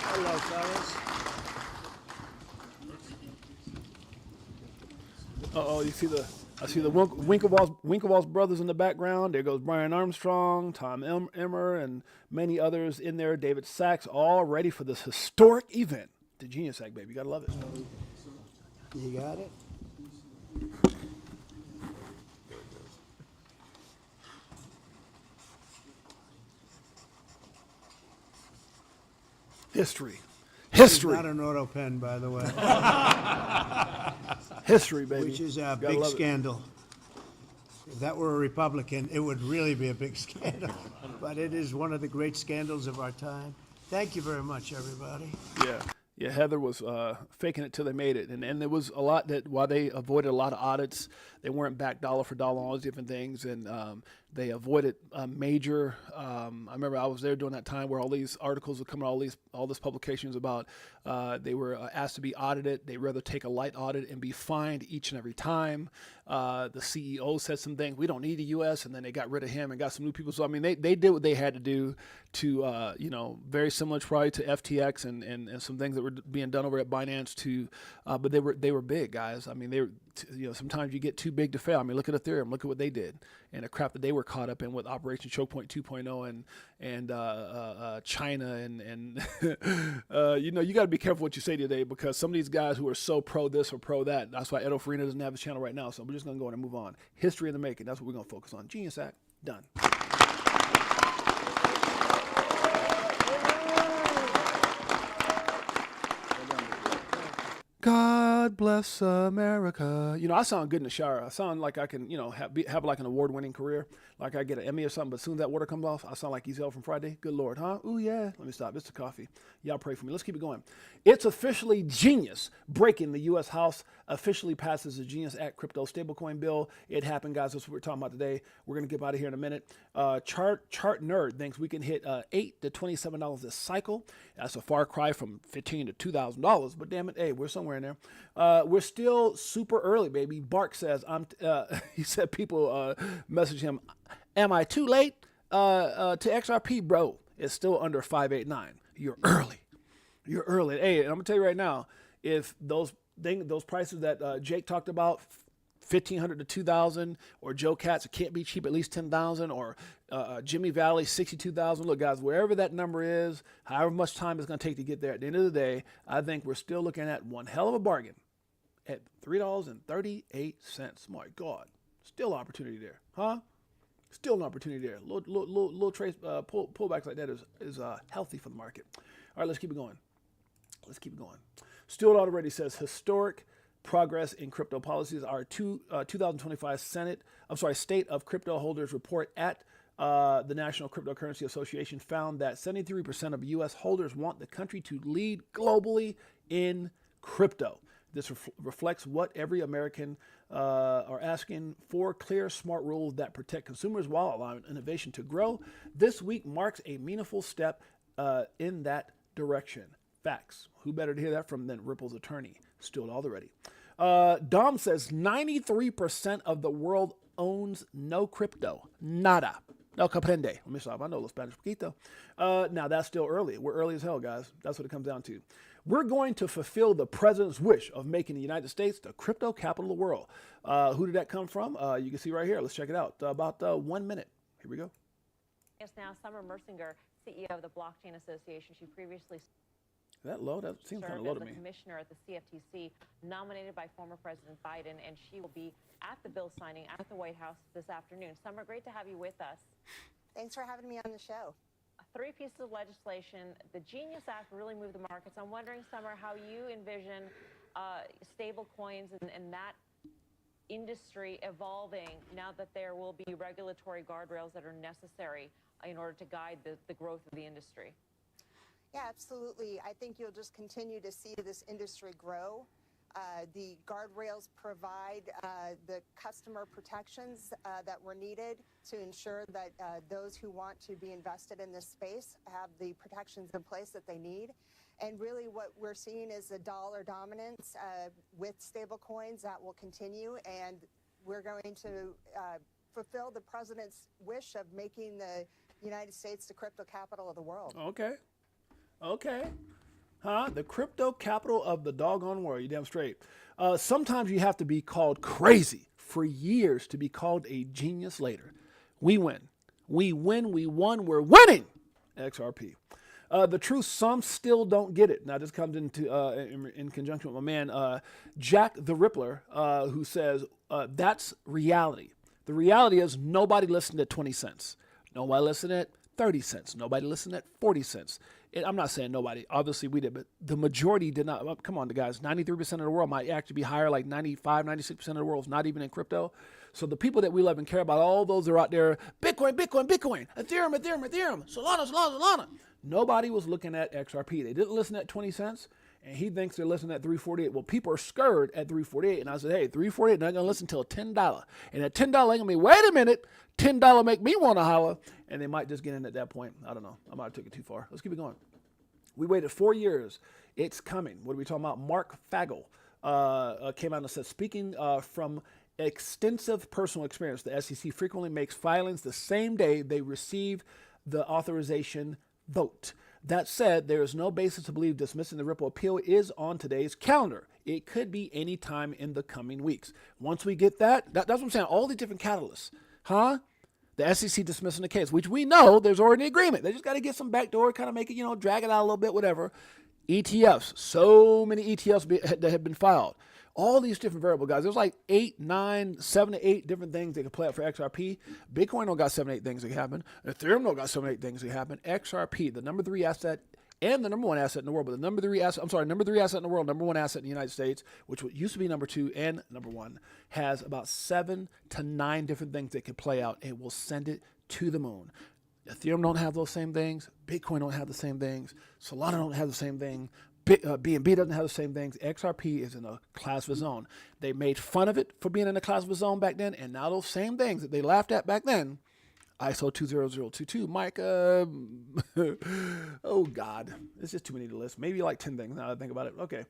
[SPEAKER 1] Hello, fellas. You see I see the Winklevoss brothers in the background. There goes Brian Armstrong, Tom Emmer, and many others in there. David Sachs, all ready for this historic event. The Genius Act, baby. You gotta love it.
[SPEAKER 8] You got it?
[SPEAKER 1] History.
[SPEAKER 8] Not an auto pen, by the way.
[SPEAKER 1] History, baby.
[SPEAKER 8] Which is a
[SPEAKER 1] Gotta
[SPEAKER 8] big
[SPEAKER 1] love it.
[SPEAKER 8] scandal. If that were a Republican, it would really be a big scandal. But it is one of the great scandals of our time. Thank you very much, everybody.
[SPEAKER 1] Yeah, Heather was faking it till they made it. And there was a lot that while they avoided a lot of audits, they weren't back dollar for dollar on all these different things. And they avoided major, I remember I was there during that time where all these articles would come out, all these publications about they were asked to be audited. They'd rather take a light audit and be fined each and every time. The CEO said some things, we don't need the U.S., and then they got rid of him and got some new people. So, I mean, they did what they had to do to, very similar probably to FTX and some things that were being done over at Binance too. But they were big, guys. I mean, they were, sometimes you get too big to fail. I mean, look at Ethereum. Look at what they did and the crap that they were caught up in with Operation Choke Point 2.0 and China and you got to be careful what you say today, because some of these guys who are so pro this or pro that. That's why Edo Farina doesn't have his channel right now. So we're just going to go on and move on. History in the making. That's what we're going to focus on. Genius Act. Done. God bless America. I sound good in the shower. I sound like I can, have like an award-winning career, like I get an Emmy or something. But as soon as that water comes off, I sound like Ezel from Friday. Good Lord, huh? Ooh, yeah. Let me stop. It's the coffee. Y'all pray for me. Let's keep it going. It's officially genius. Breaking. The U.S. House officially passes the Genius Act crypto stablecoin bill. It happened, guys. That's what we're talking about today. We're going to get out of here in a minute. Chart Nerd thinks we can hit $8 to $27 this cycle. That's a far cry from $15 to $2,000. But damn it, hey, we're somewhere in there. We're still super early, baby. Bark says, he said people message him, am I too late to XRP, bro? It's still under 589. You're early. You're early. Hey, and I'm going to tell you right now, if those prices that Jake talked about, 1,500 to 2,000, or Joe Katz, it can't be cheap, at least 10,000, or Jimmy Valley, 62,000. Look, guys, wherever that number is, however much time it's going to take to get there, at the end of the day, I think we're still looking at one hell of a bargain at $3.38. My God, still opportunity there, huh? Still an opportunity there. Little trace pullbacks like that is healthy for the market. All right, let's keep it going. Stuart already says historic progress in crypto policies. Our 2025 State of Crypto Holders report at the National Cryptocurrency Association found that 73% of U.S. holders want the country to lead globally in crypto. This reflects what every American are asking for: clear, smart rules that protect consumers while allowing innovation to grow. This week marks a meaningful step in that direction. Facts. Who better to hear that from than Ripple's attorney, Stuart Already. Dom says 93% of the world owns no crypto. Nada. No comprende. Let me stop. I know a little Spanish poquito. Now, that's still early. We're early as hell, guys. That's what it comes down to. We're going to fulfill the president's wish of making the United States the crypto capital of the world. Who did that come from? You can see right here. Let's check it out. About 1 minute. Here we go.
[SPEAKER 9] Yes, now Summer Mersinger, CEO of the Blockchain Association. She previously...
[SPEAKER 1] Is that low? That seems kind of low to me.
[SPEAKER 9] As a commissioner at the CFTC, nominated by former President Biden, and she will be at the bill signing at the White House this afternoon. Summer, great to have you with us.
[SPEAKER 10] Thanks for having me on the show.
[SPEAKER 9] 3 pieces of legislation. The Genius Act really moved the markets. I'm wondering, Summer, how you envision stable coins and that industry evolving now that there will be regulatory guardrails that are necessary in order to guide the growth of the industry.
[SPEAKER 10] Yeah, absolutely. I think you'll just continue to see this industry grow. The guardrails provide the customer protections that were needed to ensure that those who want to be invested in this space have the protections in place that they need. And really what we're seeing is a dollar dominance with stable coins that will continue, and we're going to fulfill the president's wish of making the United States the crypto capital of the world.
[SPEAKER 1] Okay. Huh? The crypto capital of the doggone world. You damn straight. Sometimes you have to be called crazy for years to be called a genius later. We win. We won. We're winning. XRP. The truth, some still don't get it. Now, this comes into in conjunction with my man, Jack the Rippler, who says that's reality. The reality is nobody listened at 20 cents. Nobody listened at 30 cents. Nobody listened at 40 cents. And I'm not saying nobody. Obviously, we did, but the majority did not. Come on, guys. 93% of the world might actually be higher, like 95, 96% of the world is not even in crypto. So the people that we love and care about, all those are out there, Bitcoin, Bitcoin, Bitcoin, Ethereum, Ethereum, Ethereum, Solana, Solana, Solana. Nobody was looking at XRP. They didn't listen at 20 cents, and he thinks they're listening at 348. Well, people are scared at 348, and I said, hey, 348, they're not going to listen until $10. And at $10, they're going to be, wait a minute, $10 make me want to holler, and they might just get in at that point. I don't know. I might have took it too far. Let's keep it going. We waited 4 years. It's coming. What are we talking about? Mark Fagel came out and said, speaking from extensive personal experience, the SEC frequently makes filings the same day they receive the authorization vote. That said, there is no basis to believe dismissing the Ripple appeal is on today's calendar. It could be any time in the coming weeks. Once we get that's what I'm saying, all the different catalysts. The SEC dismissing the case, which we know there's already an agreement. They just got to get some backdoor, kind of make it, drag it out a little bit, whatever. ETFs, so many ETFs that have been filed. All these different variables, guys. There's like 8, 9, 7 to 8 different things that can play out for XRP. Bitcoin don't got 7, 8 things that can happen. Ethereum don't got 7, 8 things that can happen. XRP, the number 3 asset and the number 1 asset in the world, but the number 3 asset in the world, number 1 asset in the United States, which used to be number 2 and number 1, has about 7 to 9 different things that can play out. It will send it to the moon. Ethereum don't have those same things. Bitcoin don't have the same things. Solana don't have the same thing. BNB doesn't have the same things. XRP is in a class of its own. They made fun of it for being in a class of its own back then, and now those same things that they laughed at back then, ISO 20022, Mike, oh God, it's just too many to list. Maybe like 10 things now that I think about it. Okay.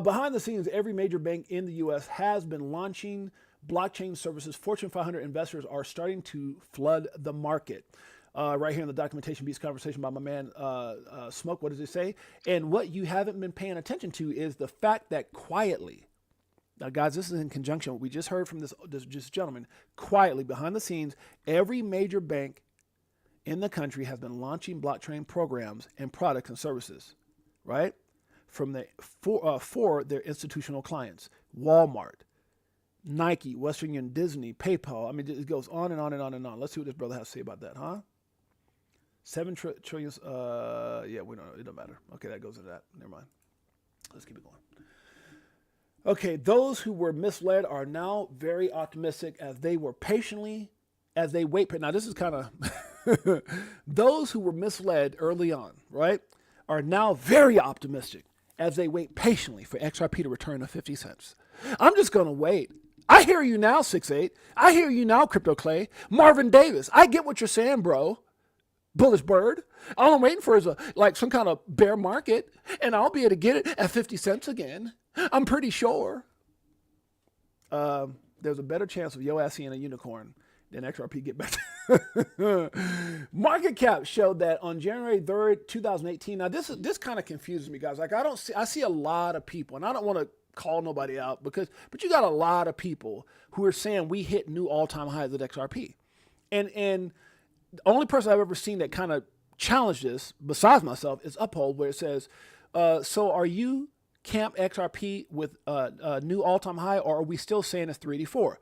[SPEAKER 1] Behind the scenes, every major bank in the U.S. has been launching blockchain services. Fortune 500 investors are starting to flood the market. Right here in the Documentation Beats conversation by my man Smoke, what does it say? And what you haven't been paying attention to is the fact that quietly, now guys, this is in conjunction, we just heard from this gentleman, quietly behind the scenes, every major bank in the country has been launching blockchain programs and products and services, right? For their institutional clients, Walmart, Nike, Western Union, Disney, PayPal. I mean, it goes on and on and on and on. Let's see what this brother has to say about that, huh? 7 trillion. Yeah, we don't know. It don't matter. Okay, that goes into that. Never mind. Let's keep it going. Okay, those who were misled are now very optimistic as they wait. Now, this is kind of those who were misled early on, right, are now very optimistic as they wait patiently for XRP to return to 50 cents. I'm just going to wait. I hear you now, 6'8". I hear you now, Crypto Clay. Marvin Davis, I get what you're saying, bro. Bullish Bird. All I'm waiting for is some kind of bear market, and I'll be able to get it at 50 cents again. I'm pretty sure. There's a better chance of yo ass seeing a unicorn than XRP get back. Market cap showed that on January 3rd, 2018. Now this kind of confuses me, guys. Like I see a lot of people, and I don't want to call nobody out but you got a lot of people who are saying we hit new all-time highs at XRP, and the only person I've ever seen that kind of challenged this, besides myself, is Uphold, where it says, so are you camp XRP with a new all-time high, or are we still saying it's 384?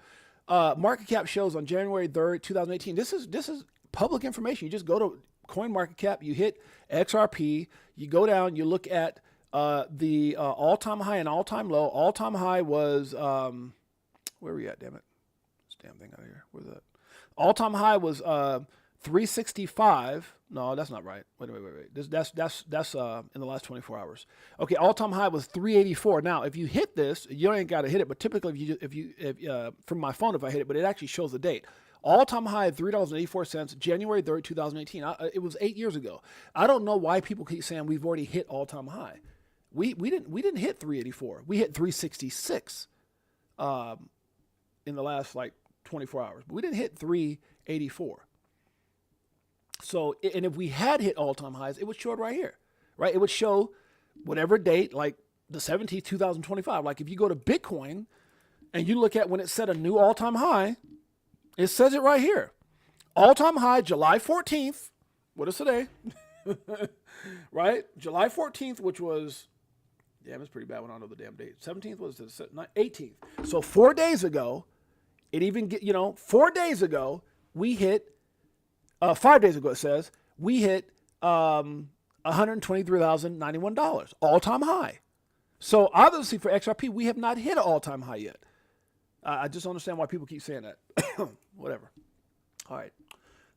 [SPEAKER 1] Market cap shows on January 3rd, 2018. This is public information. You just go to CoinMarketCap, you hit XRP, you go down, you look at the all-time high and all-time low. All-time high was, where are we at, damn it? This damn thing out of here. Where's that? All-time high was 365. No, that's not right. Wait. That's in the last 24 hours. Okay, all-time high was 384. Now, if you hit this, you ain't got to hit it, but typically if you from my phone, if I hit it, but it actually shows the date. All-time high, $3.84, January 3rd, 2018. It was 8 years ago. I don't know why people keep saying we've already hit all-time high. We didn't hit 384. We hit 366 in the last 24 hours. But we didn't hit 384. So, and if we had hit all-time highs, it would show it right here, right? It would show whatever date, like the 17th, 2025. Like if you go to Bitcoin and you look at when it set a new all-time high, it says it right here. All-time high, July 14th. What is today? Right? July 14th, which was, damn, it's pretty bad when I don't know the damn date. 17th was the 18th. So 4 days ago, 4 days ago, we hit, 5 days ago, it says, we hit $123,091, all-time high. So obviously for XRP, we have not hit an all-time high yet. I just don't understand why people keep saying that. Whatever. All right.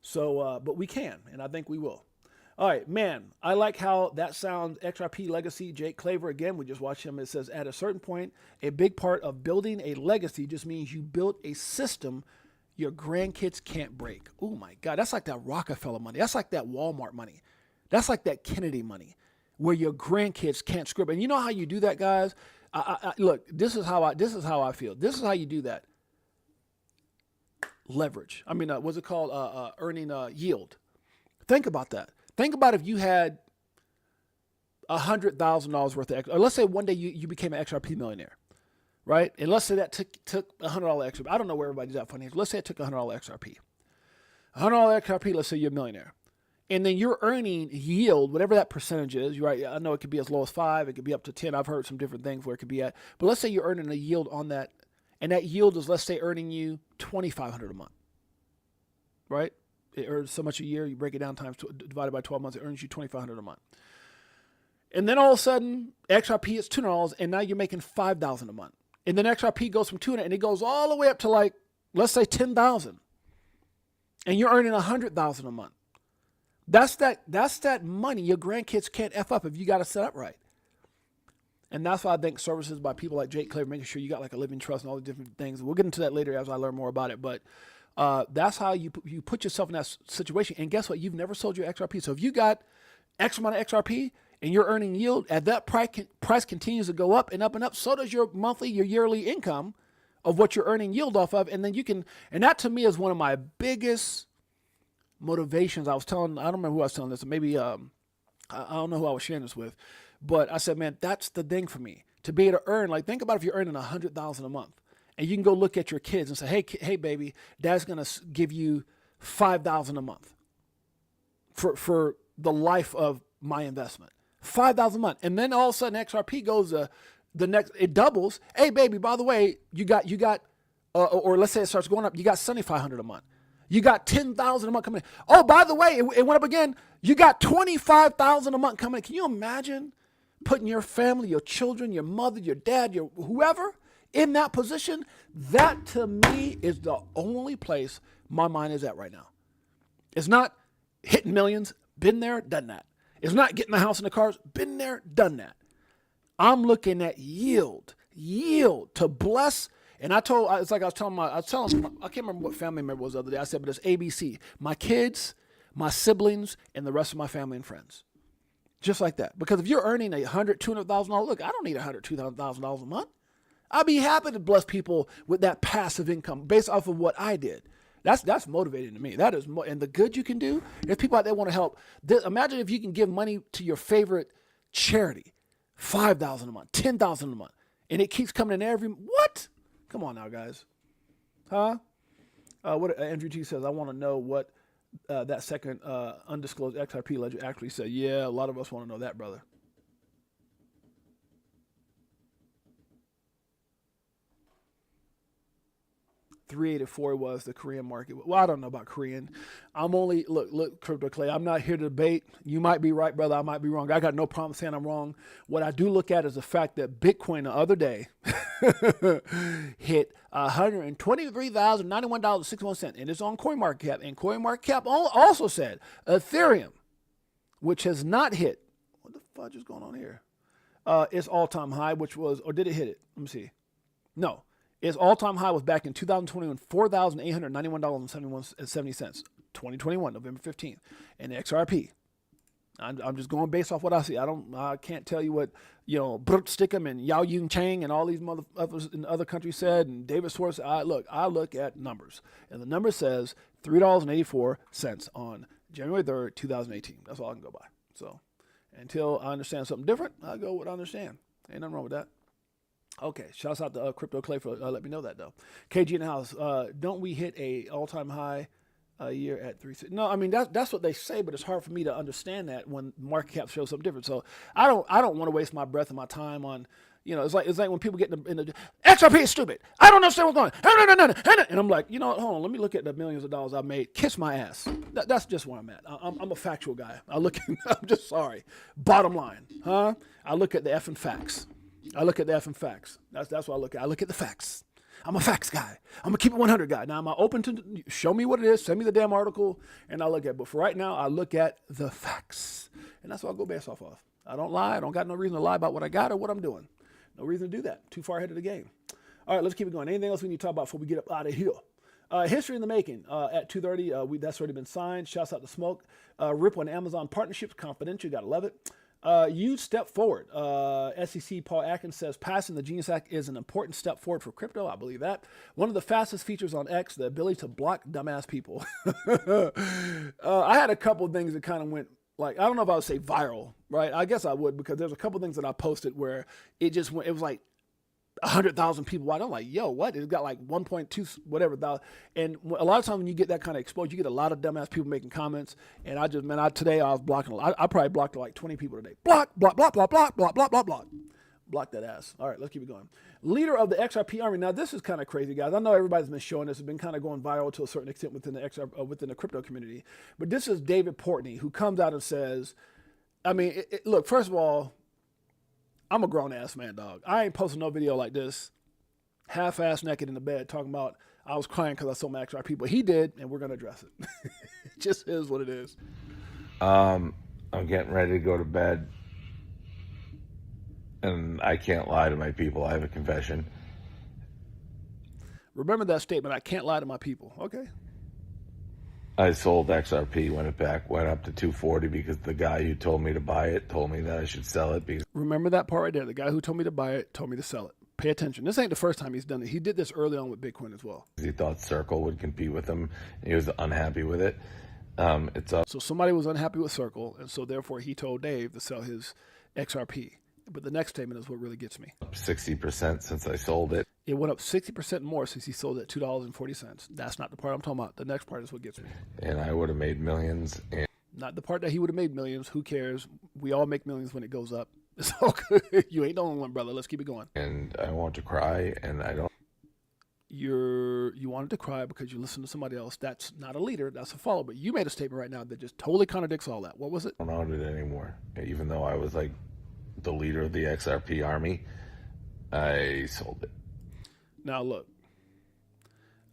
[SPEAKER 1] So, but we can, and I think we will. All right, man, I like how that sounds. XRP legacy, Jake Claver. Again, we just watched him. It says, at a certain point, a big part of building a legacy just means you built a system your grandkids can't break. Oh, my God. That's like that Rockefeller money. That's like that Walmart money. That's like that Kennedy money where your grandkids can't screw up. And you know how you do that, guys? Look, this is how I feel. This is how you do that. Leverage. I mean, what's it called? Earning yield. Think about that. Think about if you had $100,000 worth of, or let's say one day you became an XRP millionaire, right? And let's say that took $100 XRP. I don't know where everybody's at financially. Let's say it took $100 XRP. $100 XRP, let's say you're a millionaire. And then you're earning yield, whatever that percentage is, right? I know it could be as low as 5, it could be up to 10. I've heard some different things where it could be at. But let's say you're earning a yield on that, and that yield is, let's say, earning you $2,500 a month, right? It earns so much a year. You break it down divided by 12 months, it earns you $2,500 a month. And then all of a sudden, XRP is $200, and now you're making $5,000 a month. And then XRP goes from $200, and it goes all the way up to, like, let's say $10,000, and you're earning $100,000 a month. That's that money your grandkids can't F up if you got it set up right. And that's why I think services by people like Jake Claver, making sure you got like a living trust and all the different things. We'll get into that later as I learn more about it. But that's how you put yourself in that situation. And guess what? You've never sold your XRP. So if you got X amount of XRP and you're earning yield, as that price continues to go up and up and up, so does your monthly, your yearly income of what you're earning yield off of. And then you can, and that to me is one of my biggest motivations. I don't remember who I was telling this, maybe I don't know who I was sharing this with, but I said, man, that's the thing for me, to be able to earn, like, think about if you're earning $100,000 a month and you can go look at your kids and say, hey baby, dad's going to give you $5,000 a month for the life of my investment, $5,000 a month. And then all of a sudden XRP goes it doubles. Hey baby, by the way, you got or let's say it starts going up, you got $7,500 a month. You got $10,000 a month coming in. Oh, by the way, it went up again. You got $25,000 a month coming in. Can you imagine putting your family, your children, your mother, your dad, your whoever in that position? That to me is the only place my mind is at right now. It's not hitting millions. Been there, done that. It's not getting the house and the cars. Been there, done that. I'm looking at yield to bless. And it's like I was telling I can't remember what family member it was the other day. I said, but it's ABC. My kids, my siblings, and the rest of my family and friends. Just like that. Because if you're earning $100,000, $200,000, look, I don't need $100,000, $200,000 a month. I'd be happy to bless people with that passive income based off of what I did. That's motivating to me. That is, and the good you can do. There's people out there want to help. Imagine if you can give money to your favorite charity, $5,000 a month, $10,000 a month, and it keeps coming in what? Come on now, guys. Huh? What Andrew T says, I want to know what that second undisclosed XRP ledger actually said. Yeah, a lot of us want to know that, brother. $384 was the Korean market. Well, I don't know about Korean. I'm only, look, Crypto Clay, I'm not here to debate. You might be right, brother. I might be wrong. I got no problem saying I'm wrong. What I do look at is the fact that Bitcoin the other day hit $123,091.61, and it's on CoinMarketCap. And CoinMarketCap also said Ethereum, which has not hit, what the fudge is going on here? Its all-time high, which was, or did it hit it? Let me see. No. Its all-time high was back in 2021, $4,891.70. 2021, November 15th. And XRP, I'm just going based off what I see. I can't tell you what, Brooke Stickham and Yao Yun Chang and all these motherfuckers in other countries said, and David Schwartz. I look at numbers, and the number says $3.84 on January 3rd, 2018. That's all I can go by. So until I understand something different, I go with what I understand. Ain't nothing wrong with that. Okay, shouts out to Crypto Clay for letting me know that, though. KG in the house, don't we hit a all-time high a year at 360. No, I mean that's what they say, but it's hard for me to understand that when market cap shows something different. So I don't want to waste my breath and my time on, it's like when people get in the XRP is stupid. I don't understand what's going on. And I'm like, hold on, let me look at the millions of dollars I've made. Kiss my ass. That's just where I'm at. I'm a factual guy. I'm just sorry. Bottom line, huh? I look at the effing facts. That's what I look at. I look at the facts. I'm a facts guy. I'm gonna keep it 100 guy. Now, am I open to show me what it is? Send me the damn article, and I look at it. But for right now, I look at the facts, and that's what I'll go based off of. I don't lie. I don't got no reason to lie about what I got or what I'm doing. No reason to do that. Too far ahead of the game. All right, let's keep it going. Anything else we need to talk about before we get up out of here? History in the making. At 2:30, that's already been signed. Shouts out to Smoke. Ripple and Amazon partnerships, confidential. Gotta love it. Huge step forward. SEC Paul Atkins says passing the Genius Act is an important step forward for crypto. I believe that. One of the fastest features on X, the ability to block dumbass people. I had a couple of things that kind of went, like, I don't know if I would say viral, right? I guess I would, because there's a couple of things that I posted where it was like 100,000 people watch. I'm like, yo, what? It's got like 1.2 whatever thousand. And a lot of times when you get that kind of exposure, you get a lot of dumbass people making comments. And today I was blocking. I probably blocked like 20 people today. Block. Block that ass. All right, let's keep it going. Leader of the XRP army. Now this is kind of crazy, guys. I know everybody's been showing this. It's been kind of going viral to a certain extent within the crypto community. But this is David Portney, who comes out and says, look, first of all, I'm a grown ass man, dog. I ain't posting no video like this, half-ass naked in the bed, talking about I was crying because I sold my XRP, but he did, and we're gonna address it. It just is what it is.
[SPEAKER 11] I'm getting ready to go to bed, and I can't lie to my people. I have a confession.
[SPEAKER 1] Remember that statement. I can't lie to my people. Okay.
[SPEAKER 11] I sold XRP when it went up to 240 because the guy who told me to buy it told me that I should sell it. Because
[SPEAKER 1] remember that part right there. The guy who told me to buy it told me to sell it. Pay attention. This ain't the first time he's done it. He did this early on with Bitcoin as well.
[SPEAKER 11] He thought Circle would compete with him, and he was unhappy with it.
[SPEAKER 1] So somebody was unhappy with Circle, and so therefore he told Dave to sell his XRP. But the next statement is what really gets me.
[SPEAKER 11] 60% since I sold it.
[SPEAKER 1] It went up 60% more since he sold it at $2.40. That's not the part I'm talking about. The next part is what gets me.
[SPEAKER 11] And I would have made millions.
[SPEAKER 1] Not the part that he would have made millions. Who cares? We all make millions when it goes up. It's all good. You ain't the only one, brother. Let's keep it going.
[SPEAKER 11] And I want to cry, and I don't.
[SPEAKER 1] You wanted to cry because you listened to somebody else. That's not a leader. That's a follower. But you made a statement right now that just totally contradicts all that. What was it?
[SPEAKER 11] I don't own it anymore. Even though I was like the leader of the XRP army, I sold it.
[SPEAKER 1] Now look,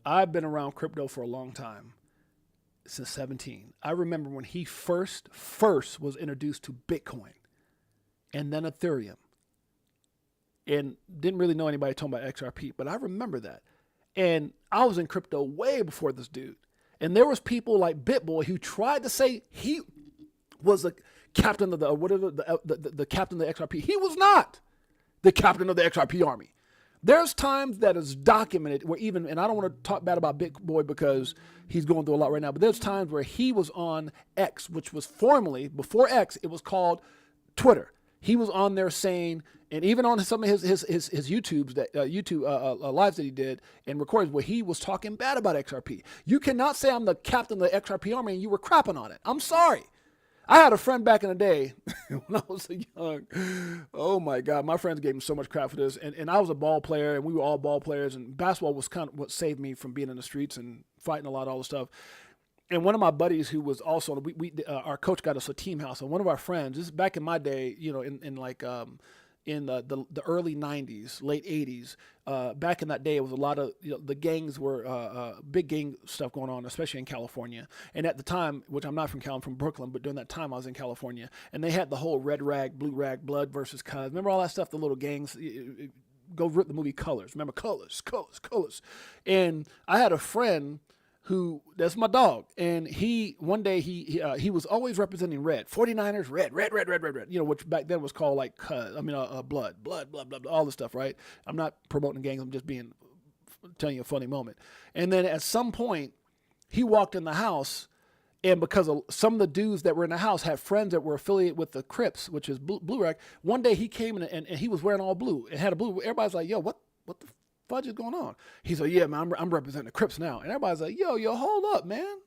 [SPEAKER 1] I've been around crypto for a long time, since 17. I remember when he first was introduced to Bitcoin and then Ethereum, and didn't really know anybody talking about XRP, but I remember that. And I was in crypto way before this dude. And there was people like BitBoy who tried to say he was the captain of the captain of the XRP. He was not the captain of the XRP army. There's times that is documented where even, and I don't want to talk bad about BitBoy because he's going through a lot right now, but there's times where he was on X, which was formerly, before X, it was called Twitter. He was on there saying, and even on some of his YouTubes that lives that he did and recordings where he was talking bad about XRP. You cannot say I'm the captain of the XRP army and you were crapping on it. I'm sorry. I had a friend back in the day when I was young. Oh my God, my friends gave me so much crap for this. And I was a ball player, and we were all ball players. And basketball was kind of what saved me from being in the streets and fighting a lot of all the stuff. And one of my buddies who was also, our coach got us a team house. And one of our friends, this is back in my day, in the early 90s, late 80s, back in that day, it was a lot of, the gangs were, big gang stuff going on, especially in California. And at the time, which I'm not from California, I'm from Brooklyn, but during that time I was in California, and they had the whole red rag, blue rag, blood versus cuz. Remember all that stuff, the little gangs? Go rip the movie Colors. Remember Colors. And I had a friend who, that's my dog, and one day he was always representing red, 49ers, red, which back then was called like, blood, all this stuff, right? I'm not promoting gangs, I'm just telling you a funny moment. And then at some point, he walked in the house, and because of some of the dudes that were in the house had friends that were affiliated with the Crips, which is Blue Rag, one day he came in and he was wearing all blue. It had a blue, everybody's like, yo, what the fudge is going on? He's like, yeah, man, I'm representing the Crips now. And everybody's like, yo, hold up, man.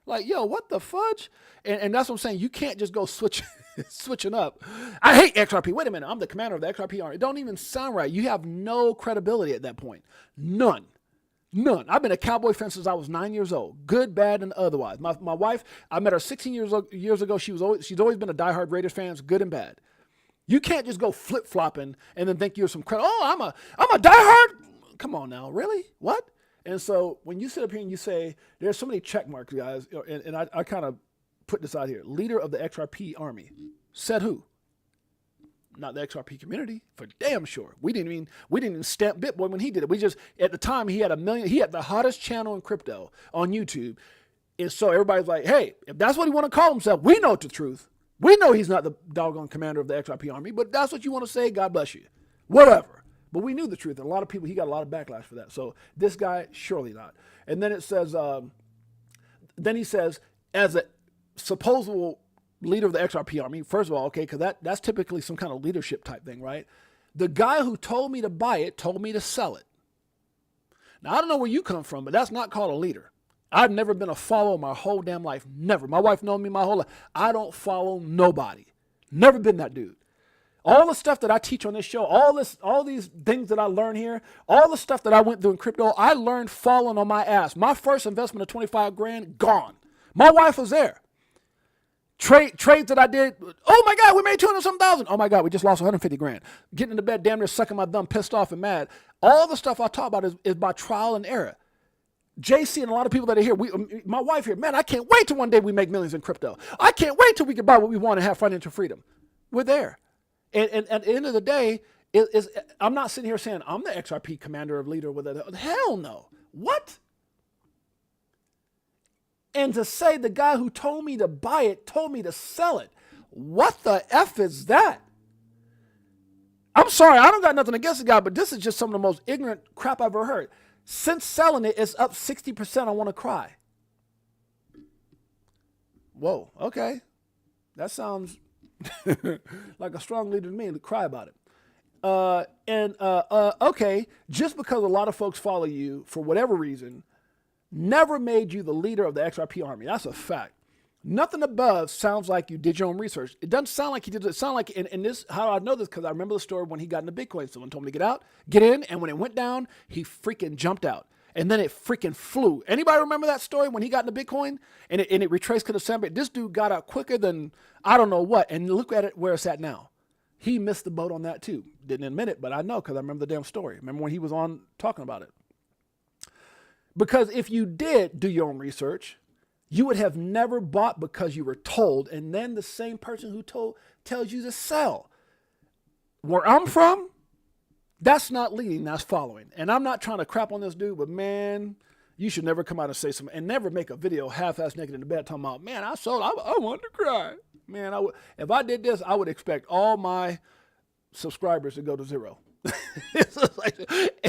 [SPEAKER 1] Like, yo, what the fudge? And that's what I'm saying. You can't just go switching up. I hate XRP. Wait a minute. I'm the commander of the XRP army. It don't even sound right. You have no credibility at that point. None. I've been a cowboy fan since I was 9 years old. Good, bad, and otherwise. My wife, I met her 16 years ago. She's always been a diehard Raiders fan, good and bad. You can't just go flip-flopping and then think you're some credit. Oh, I'm a diehard. Come on now. Really? What? And so when you sit up here and you say, there's so many check marks, guys, and I kind of put this out here. Leader of the XRP army. Said who? Not the XRP community, for damn sure. We didn't even stamp Bitboy when he did it. We just, at the time, he had the hottest channel in crypto on YouTube. And so everybody's like, hey, if that's what he want to call himself, we know the truth. We know he's not the doggone commander of the XRP army, but that's what you want to say, God bless you. Whatever. But we knew the truth. And a lot of people, he got a lot of backlash for that. So this guy, surely not. And then it says, then he says, as a supposable leader of the XRP army, first of all, okay, because that's typically some kind of leadership type thing, right? The guy who told me to buy it told me to sell it. Now, I don't know where you come from, but that's not called a leader. I've never been a follower my whole damn life. Never. My wife knows me my whole life. I don't follow nobody. Never been that dude. All the stuff that I teach on this show, all these things that I learn here, all the stuff that I went through in crypto, I learned falling on my ass. My first investment of 25 grand, gone. My wife was there. Trades that I did, oh my God, we made 200,000. Oh my God, we just lost 150 grand. Getting into bed, damn near sucking my thumb, pissed off and mad. All the stuff I talk about is by trial and error. JC and a lot of people that are here, my wife here, man, I can't wait till one day we make millions in crypto. I can't wait till we can buy what we want and have financial freedom. We're there. And at the end of the day, I'm not sitting here saying I'm the XRP commander of leader with it. Hell no. What? And to say the guy who told me to buy it told me to sell it. What the F is that? I'm sorry, I don't got nothing against the guy, but this is just some of the most ignorant crap I've ever heard. Since selling it, it's up 60%. I want to cry. Whoa, okay. That sounds like a strong leader to me to cry about it. Okay, just because a lot of folks follow you for whatever reason, never made you the leader of the XRP army. That's a fact. Nothing above sounds like you did your own research. It doesn't sound like you did it. It sounds like, and this, how do I know this? Because I remember the story when he got into Bitcoin. Someone told me to get in, and when it went down, he freaking jumped out. And then it freaking flew. Anybody remember that story when he got into Bitcoin? And it retraced to the same. This dude got out quicker than I don't know what. And look at it where it's at now. He missed the boat on that too. Didn't admit it, but I know because I remember the damn story. Remember when he was on talking about it. Because if you did do your own research, you would have never bought because you were told, and then the same person who tells you to sell. Where I'm from, that's not leading, that's following. And I'm not trying to crap on this dude, but man, you should never come out and say something, and never make a video half-ass naked in the bed talking about, man, I sold, I wanted to cry. Man, if I did this, I would expect all my subscribers to go to zero. It's like,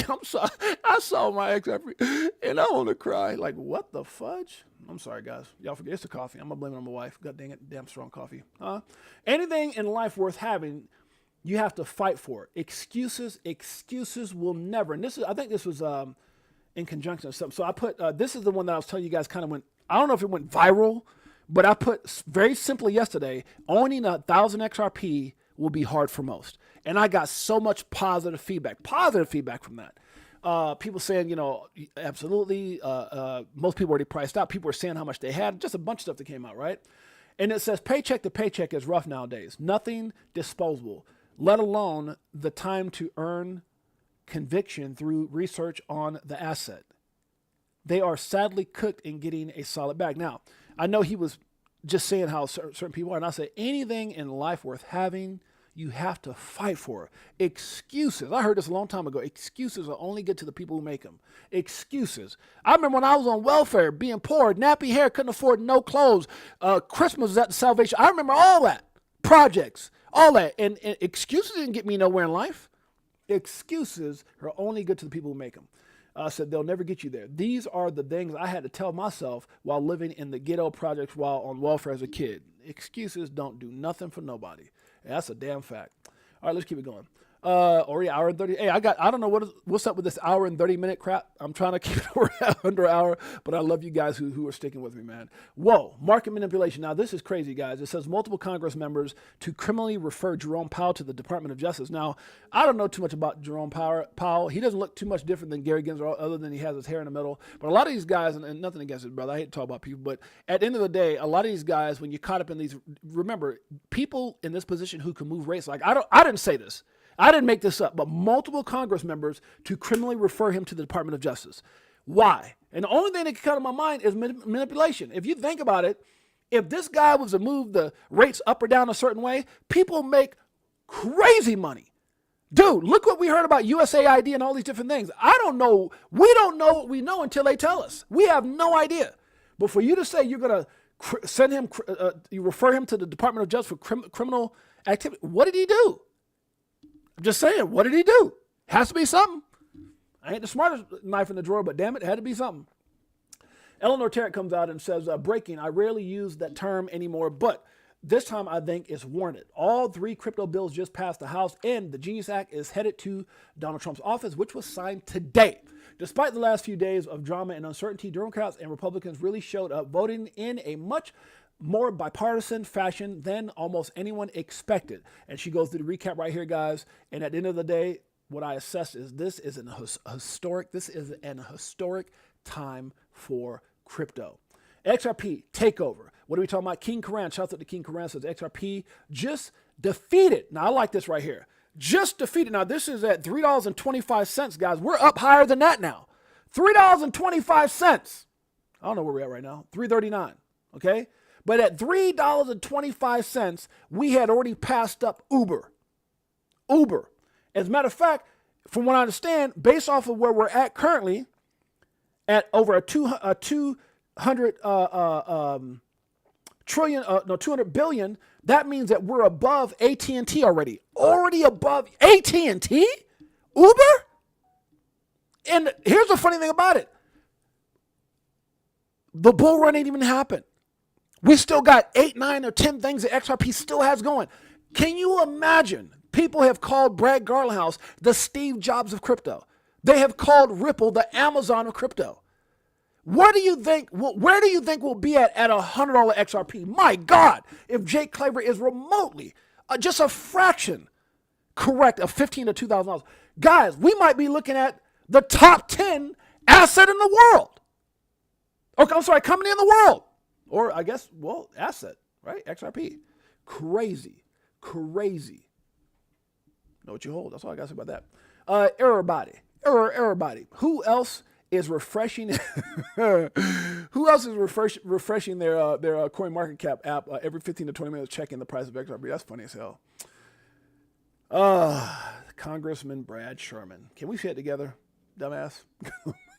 [SPEAKER 1] I'm sorry, I saw my XRP and I want to cry. Like, what the fudge? I'm sorry, guys. Y'all forget it's the coffee. I'm gonna blame it on my wife. God dang it, damn strong coffee. Anything in life worth having, you have to fight for. Excuses will never. And I think this was in conjunction with something. So I put this is the one that I was telling you guys kind of went. I don't know if it went viral, but I put very simply yesterday. Owning 1,000 XRP will be hard for most. And I got so much positive feedback from that. People saying, absolutely. Most people already priced out. People were saying how much they had. Just a bunch of stuff that came out, right? And it says paycheck to paycheck is rough nowadays. Nothing disposable, let alone the time to earn conviction through research on the asset. They are sadly cooked in getting a solid bag. Now, I know he was just saying how certain people are. And I say anything in life worth having, you have to fight for. Excuses. I heard this a long time ago. Excuses are only good to the people who make them. Excuses. I remember when I was on welfare, being poor, nappy hair, couldn't afford no clothes. Christmas was at the Salvation. I remember all that. Projects, all that. And excuses didn't get me nowhere in life. Excuses are only good to the people who make them. I said, they'll never get you there. These are the things I had to tell myself while living in the ghetto projects while on welfare as a kid. Excuses don't do nothing for nobody. And that's a damn fact. All right, let's keep it going. Or yeah, hour and 30. Hey, I don't know what's up with this hour and 30-minute crap. I'm trying to keep it under an hour, but I love you guys who are sticking with me, man. Whoa, market manipulation. Now, this is crazy, guys. It says multiple Congress members to criminally refer Jerome Powell to the Department of Justice. Now, I don't know too much about Jerome Powell. He doesn't look too much different than Gary Gensler, other than he has his hair in the middle. But a lot of these guys, and nothing against his brother, I hate to talk about people, but at the end of the day, a lot of these guys, when you're caught up in these, remember, people in this position who can move rates, like I didn't say this. I didn't make this up, but multiple Congress members to criminally refer him to the Department of Justice. Why? And the only thing that can come to my mind is manipulation. If you think about it, if this guy was to move the rates up or down a certain way, people make crazy money. Dude, look what we heard about USAID and all these different things. I don't know. We don't know what we know until they tell us. We have no idea. But for you to say you're going to send him, you refer him to the Department of Justice for criminal activity, what did he do? I'm just saying, what did he do? Has to be something. I ain't the smartest knife in the drawer, but damn it had to be something. Eleanor Tarrant comes out and says, breaking, I rarely use that term anymore, but this time I think it's warranted. All 3 crypto bills just passed the House, and the Genius Act is headed to Donald Trump's office, which was signed today. Despite the last few days of drama and uncertainty, Democrats and Republicans really showed up, voting in a much more bipartisan fashion than almost anyone expected. And she goes through the recap right here, guys. And at the end of the day, what I assess is this is an historic time for crypto. XRP takeover. What are we talking about? King Karan, shouts out to King Karan, says XRP just defeated. Now, I like this right here. Just defeated. Now, this is at $3.25, guys. We're up higher than that now. $3.25. I don't know where we're at right now. $3.39. Okay? But at $3.25, we had already passed up Uber. As a matter of fact, from what I understand, based off of where we're at currently, at over a 200 billion, that means that we're above AT&T already. Already above AT&T? Uber? And here's the funny thing about it. The bull run ain't even happened. We still got 8, 9, or 10 things that XRP still has going. Can you imagine? People have called Brad Garlinghouse the Steve Jobs of crypto. They have called Ripple the Amazon of crypto. Where do you think we'll be at $100 XRP? My God, if Jake Claver is remotely, just a fraction correct of $15,000 to $2,000. Guys, we might be looking at the top 10 asset in the world. Okay, I'm sorry, company in the world. Or I guess, well, asset, right? XRP. Crazy. Know what you hold. That's all I got to say about that. Everybody. Who else is refreshing? Who else is refreshing their Coin Market Cap app every 15 to 20 minutes, checking the price of XRP? That's funny as hell. Congressman Brad Sherman. Can we say it together, dumbass?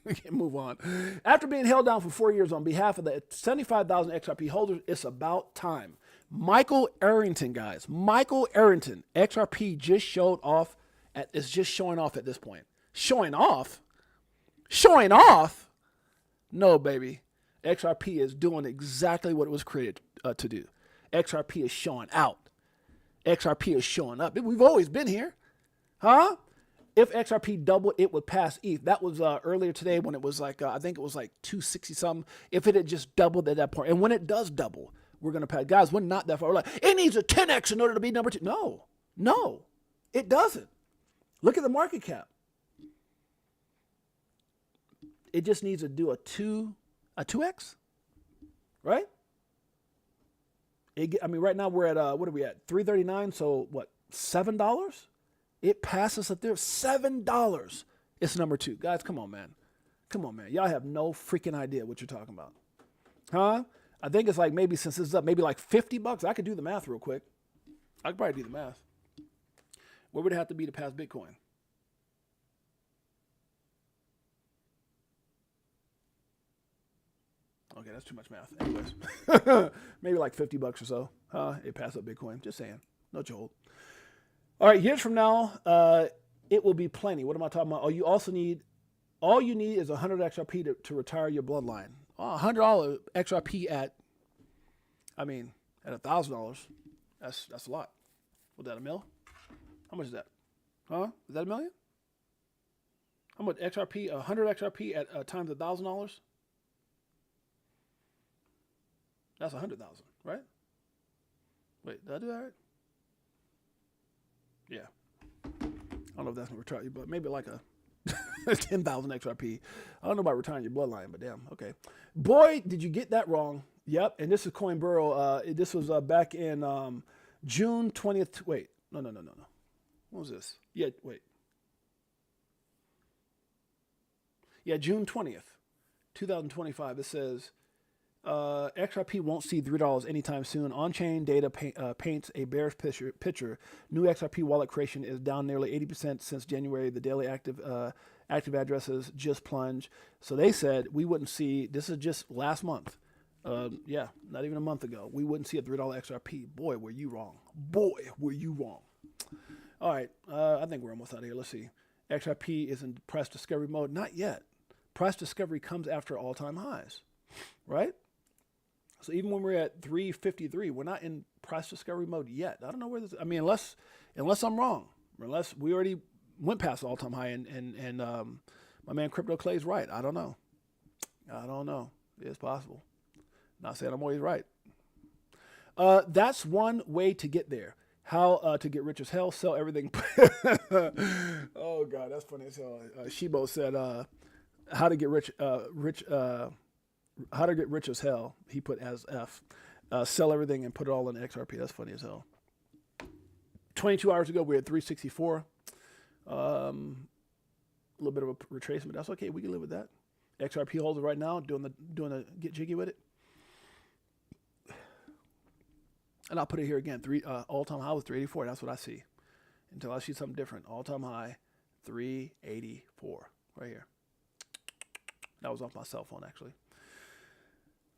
[SPEAKER 1] We can move on. After being held down for 4 years on behalf of the 75,000 XRP holders, it's about time. Michael Arrington, guys. Michael Arrington. XRP just showed off. It's just showing off at this point. Showing off? Showing off? No, baby. XRP is doing exactly what it was created to do. XRP is showing out. XRP is showing up. We've always been here. Huh? If XRP doubled, it would pass ETH. That was earlier today when it was like, I think it was like 260 something. If it had just doubled at that point. And when it does double, we're going to pass. Guys, we're not that far. We're like, it needs a 10x in order to be number 2. No, it doesn't. Look at the market cap. It just needs to do a 2x, right? Right now we're at, what are we at? 339. So what, $7? It passes up there. $7. It's number 2. Guys, come on, man. Y'all have no freaking idea what you're talking about. Huh? I think it's like maybe since this is up, maybe like $50. I could do the math real quick. I could probably do the math. What would it have to be to pass Bitcoin? Okay, that's too much math. Anyways, maybe like $50 or so. It passed up Bitcoin. Just saying. No jolt. All right, years from now, it will be plenty. What am I talking about? All you need is 100 XRP to retire your bloodline. $100 XRP at $1,000. That's a lot. Was that a mil? How much is that? Huh? Is that $1 million? How much XRP? 100 XRP at times $1,000? That's 100,000, right? Wait, did I do that right? Yeah. I don't know if that's gonna retire you, but maybe like a 10,000 XRP. I don't know about retiring your bloodline, but damn, okay. Boy, did you get that wrong. Yep, and this is Coinboro. This was back in June 20th. Wait, no. What was this? Yeah, wait. Yeah, June 20th, 2025. It says XRP won't see $3 anytime soon. On-chain data paints a bearish picture. New XRP wallet creation is down nearly 80% since January. The daily active addresses just plunged. So they said we wouldn't see. This is just last month. Yeah, not even a month ago. We wouldn't see a $3 XRP. Boy, were you wrong. Boy, were you wrong. All right, I think we're almost out of here. Let's see. XRP is in price discovery mode. Not yet. Price discovery comes after all-time highs, right? So even when we're at 353, we're not in price discovery mode yet. I don't know where this. I mean, unless I'm wrong, unless we already went past all-time high, and my man Crypto Clay's right. I don't know. It's possible. Not saying I'm always right. That's one way to get there. How to get rich as hell? Sell everything. Oh God, that's funny as hell. Shibo said, "How to get rich? How to get rich as hell?" He put as F. Sell everything and put it all in XRP. That's funny as hell. 22 hours ago, we had 364. A little bit of a retracement. That's okay. We can live with that. XRP holder right now doing the get jiggy with it. And I'll put it here again. All-time high was 384. That's what I see. Until I see something different. All-time high, 384. Right here. That was off my cell phone, actually.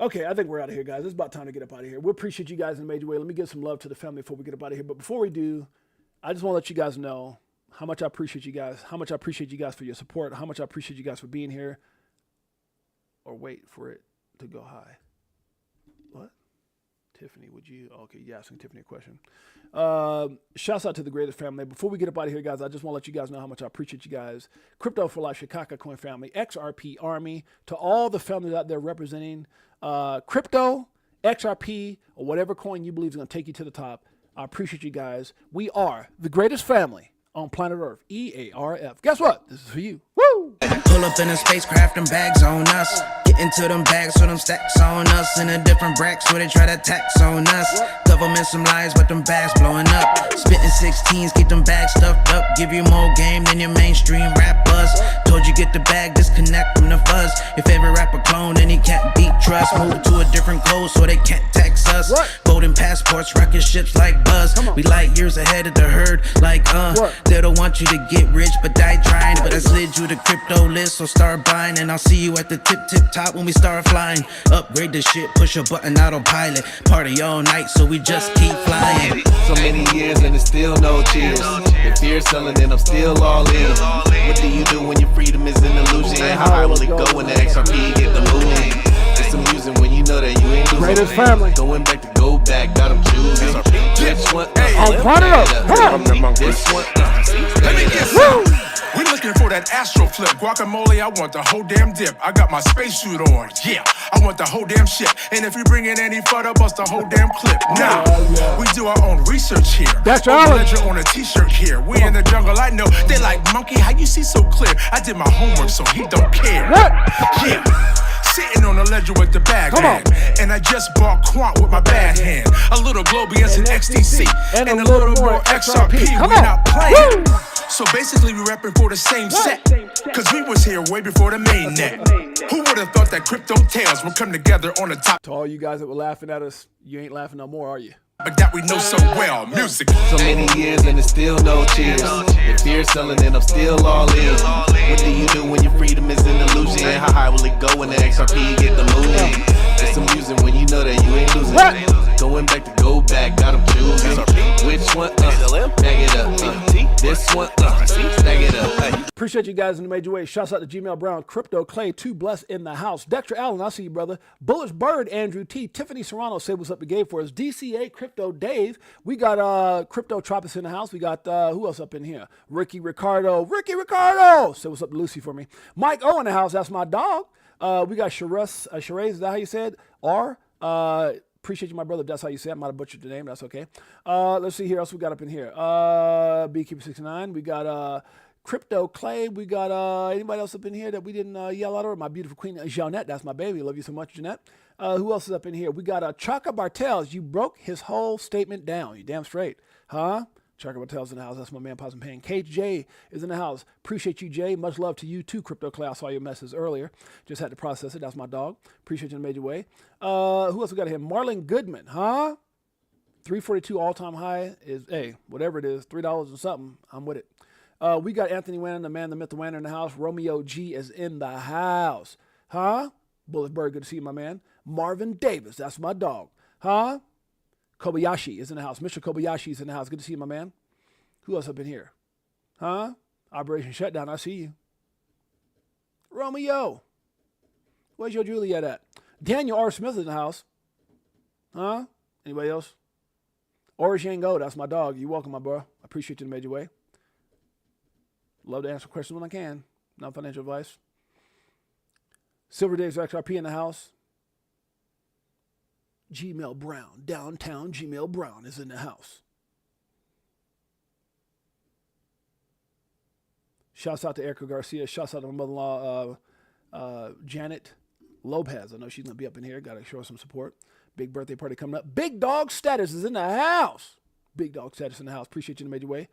[SPEAKER 1] Okay, I think we're out of here, guys. It's about time to get up out of here. We appreciate you guys in a major way. Let me give some love to the family before we get up out of here. But before we do, I just want to let you guys know how much I appreciate you guys, how much I appreciate you guys for your support, how much I appreciate you guys for being here. Or wait for it to go high. What? Tiffany, would you? Okay, you're asking Tiffany a question. Shouts out to the greatest family. Before we get up out of here, guys, I just want to let you guys know how much I appreciate you guys. Crypto for Life, Chicago Coin family, XRP Army, to all the families out there representing crypto, XRP, or whatever coin you believe is going to take you to the top. I appreciate you guys. We are the greatest family on planet Earth. EARF. Guess what? This is for you. Woo!
[SPEAKER 12] Pull up in a spacecraft and bags on us. Get into them bags so them stacks on us. In a different bracks where they try to tax on us. Government some lies but them bags blowing up. Spitting 16s, keep them bags stuffed up. Give you more game than your mainstream rap buzz. Told you get the bag, disconnect from the fuzz. Your favorite rapper clone and he can't beat trust. Move to a different code so they can't tax us. Golden passports, rocket ships like Buzz. We light years ahead of the herd like they don't want you to get rich but die trying. But I slid you the crypto list, so start buying. And I'll see you at the tip top when we start flying. Upgrade the shit, push a button autopilot. Party all night so we just keep flying.
[SPEAKER 4] So many years and it's still no cheers. If fear's selling then I'm still all in. What do you do when your freedom is an illusion? How high will it go when the XRP get the moon? It's amusing when you know that you ain't losing.
[SPEAKER 1] Greatest family.
[SPEAKER 4] Going back to go back, got them choosing. This one,
[SPEAKER 1] I'll run it up. Come on.
[SPEAKER 4] This one,
[SPEAKER 13] let me get some. We looking for that astro flip. Guacamole, I want the whole damn dip. I got my spacesuit on, yeah. I want the whole damn shit. And if you bring in any further, bust the whole damn clip. Now, we do our own research here.
[SPEAKER 1] That's
[SPEAKER 13] ledger on a t-shirt here. We in the jungle, I know. They like, monkey, how you see so clear? I did my homework, so he don't care.
[SPEAKER 1] What?
[SPEAKER 13] Yeah. Sitting on the ledger with the bag man. And I just bought Quant with my bad hand. A little Globius and XTC. And a little more XRP. We not playing. So basically we repping for the same set. Cause we was here way before the main net. Who would have thought that crypto tales would come together on the top?
[SPEAKER 1] To all you guys that were laughing at us, you ain't laughing no more, are you?
[SPEAKER 13] But that we know so well, music.
[SPEAKER 4] So many years and it's still no cheers. If fear's selling then I'm still all in. What do you do when your freedom is an illusion? How high will it go when the XRP get the moon? It's amusing when you know that you ain't losing. Going back to go back, got them choosing. Which one? Bag it up. This one? Stack it up.
[SPEAKER 1] Appreciate you guys in the major way. Shouts out to Gmail Brown, Crypto Clay, 2 Bless in the house. Dexter Allen, I see you, brother. Bullish Bird, Andrew T. Tiffany Serrano, say what's up to Gabe for us. DCA Crypto Dave. We got Crypto Tropis in the house. We got who else up in here? Ricky Ricardo, say what's up to Lucy for me. Mike O in the house. That's my dog. We got Shiraz. Is that how you said? Appreciate you, my brother. If that's how you say it. I might have butchered the name. That's okay. Let's see here. Else we got up in here. Beekeeper69. We got Crypto Clay. We got anybody else up in here that we didn't yell at her? My beautiful queen, Jeanette. That's my baby. Love you so much, Jeanette. Who else is up in here? We got Chaka Bartels. You broke his whole statement down. You damn straight. Huh? Chaka Bartels in the house. That's my man, Possum Payne. KJ is in the house. Appreciate you, Jay. Much love to you too, Crypto Clay. I saw your message earlier. Just had to process it. That's my dog. Appreciate you in a major way. Who else we got here? Marlon Goodman. Huh? 342 all-time high is, hey, whatever it is, $3 and something. I'm with it. We got Anthony Wannon, the man, the myth, the Wanner in the house. Romeo G is in the house. Huh? Bulletberg, good to see you, my man. Marvin Davis, that's my dog. Huh? Kobayashi is in the house. Mr. Kobayashi is in the house. Good to see you, my man. Who else up in here? Huh? Operation Shutdown, I see you. Romeo. Where's your Juliet at? Daniel R. Smith is in the house. Huh? Anybody else? Oris Yango, that's my dog. You're welcome, my bro. I appreciate you in a major way. Love to answer questions when I can. Not financial advice. Silver Days XRP in the house. Gmail Brown, downtown Gmail Brown is in the house. Shouts out to Erica Garcia. Shouts out to my mother-in-law, Janet Lopez. I know she's going to be up in here. Got to show her some support. Big birthday party coming up. Big Dog Status is in the house. Big Dog Status in the house. Appreciate you in a major way.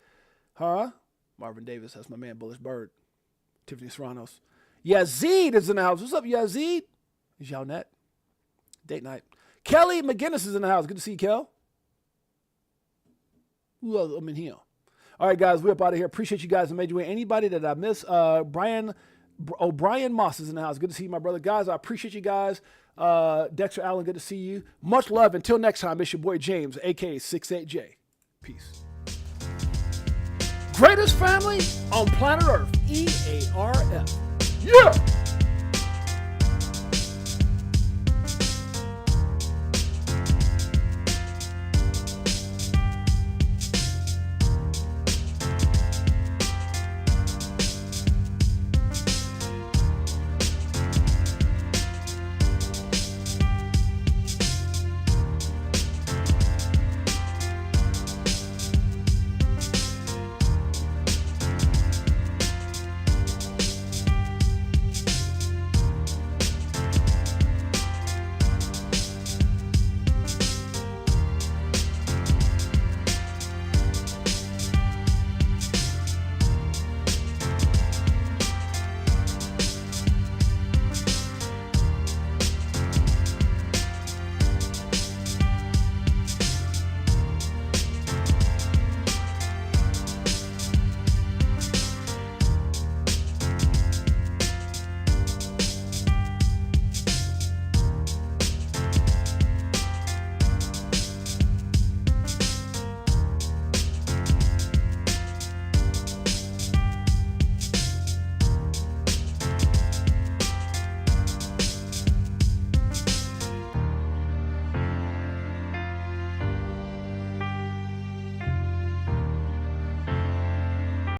[SPEAKER 1] Huh? Marvin Davis. That's my man, Bullish Bird. Tiffany Serranos. Yazid is in the house. What's up, Yazid? Is y'all net? Date night. Kelly McGinnis is in the house. Good to see you, Kel. Who else? I'm in here. All right, guys, we're up out of here. Appreciate you guys in a major way. Anybody that I miss, Brian Moss is in the house. Good to see you, my brother. Guys, I appreciate you guys. Dexter Allen, good to see you. Much love. Until next time, it's your boy James, a.k.a. 68J. Peace. Greatest family on planet Earth. EARF. Yeah!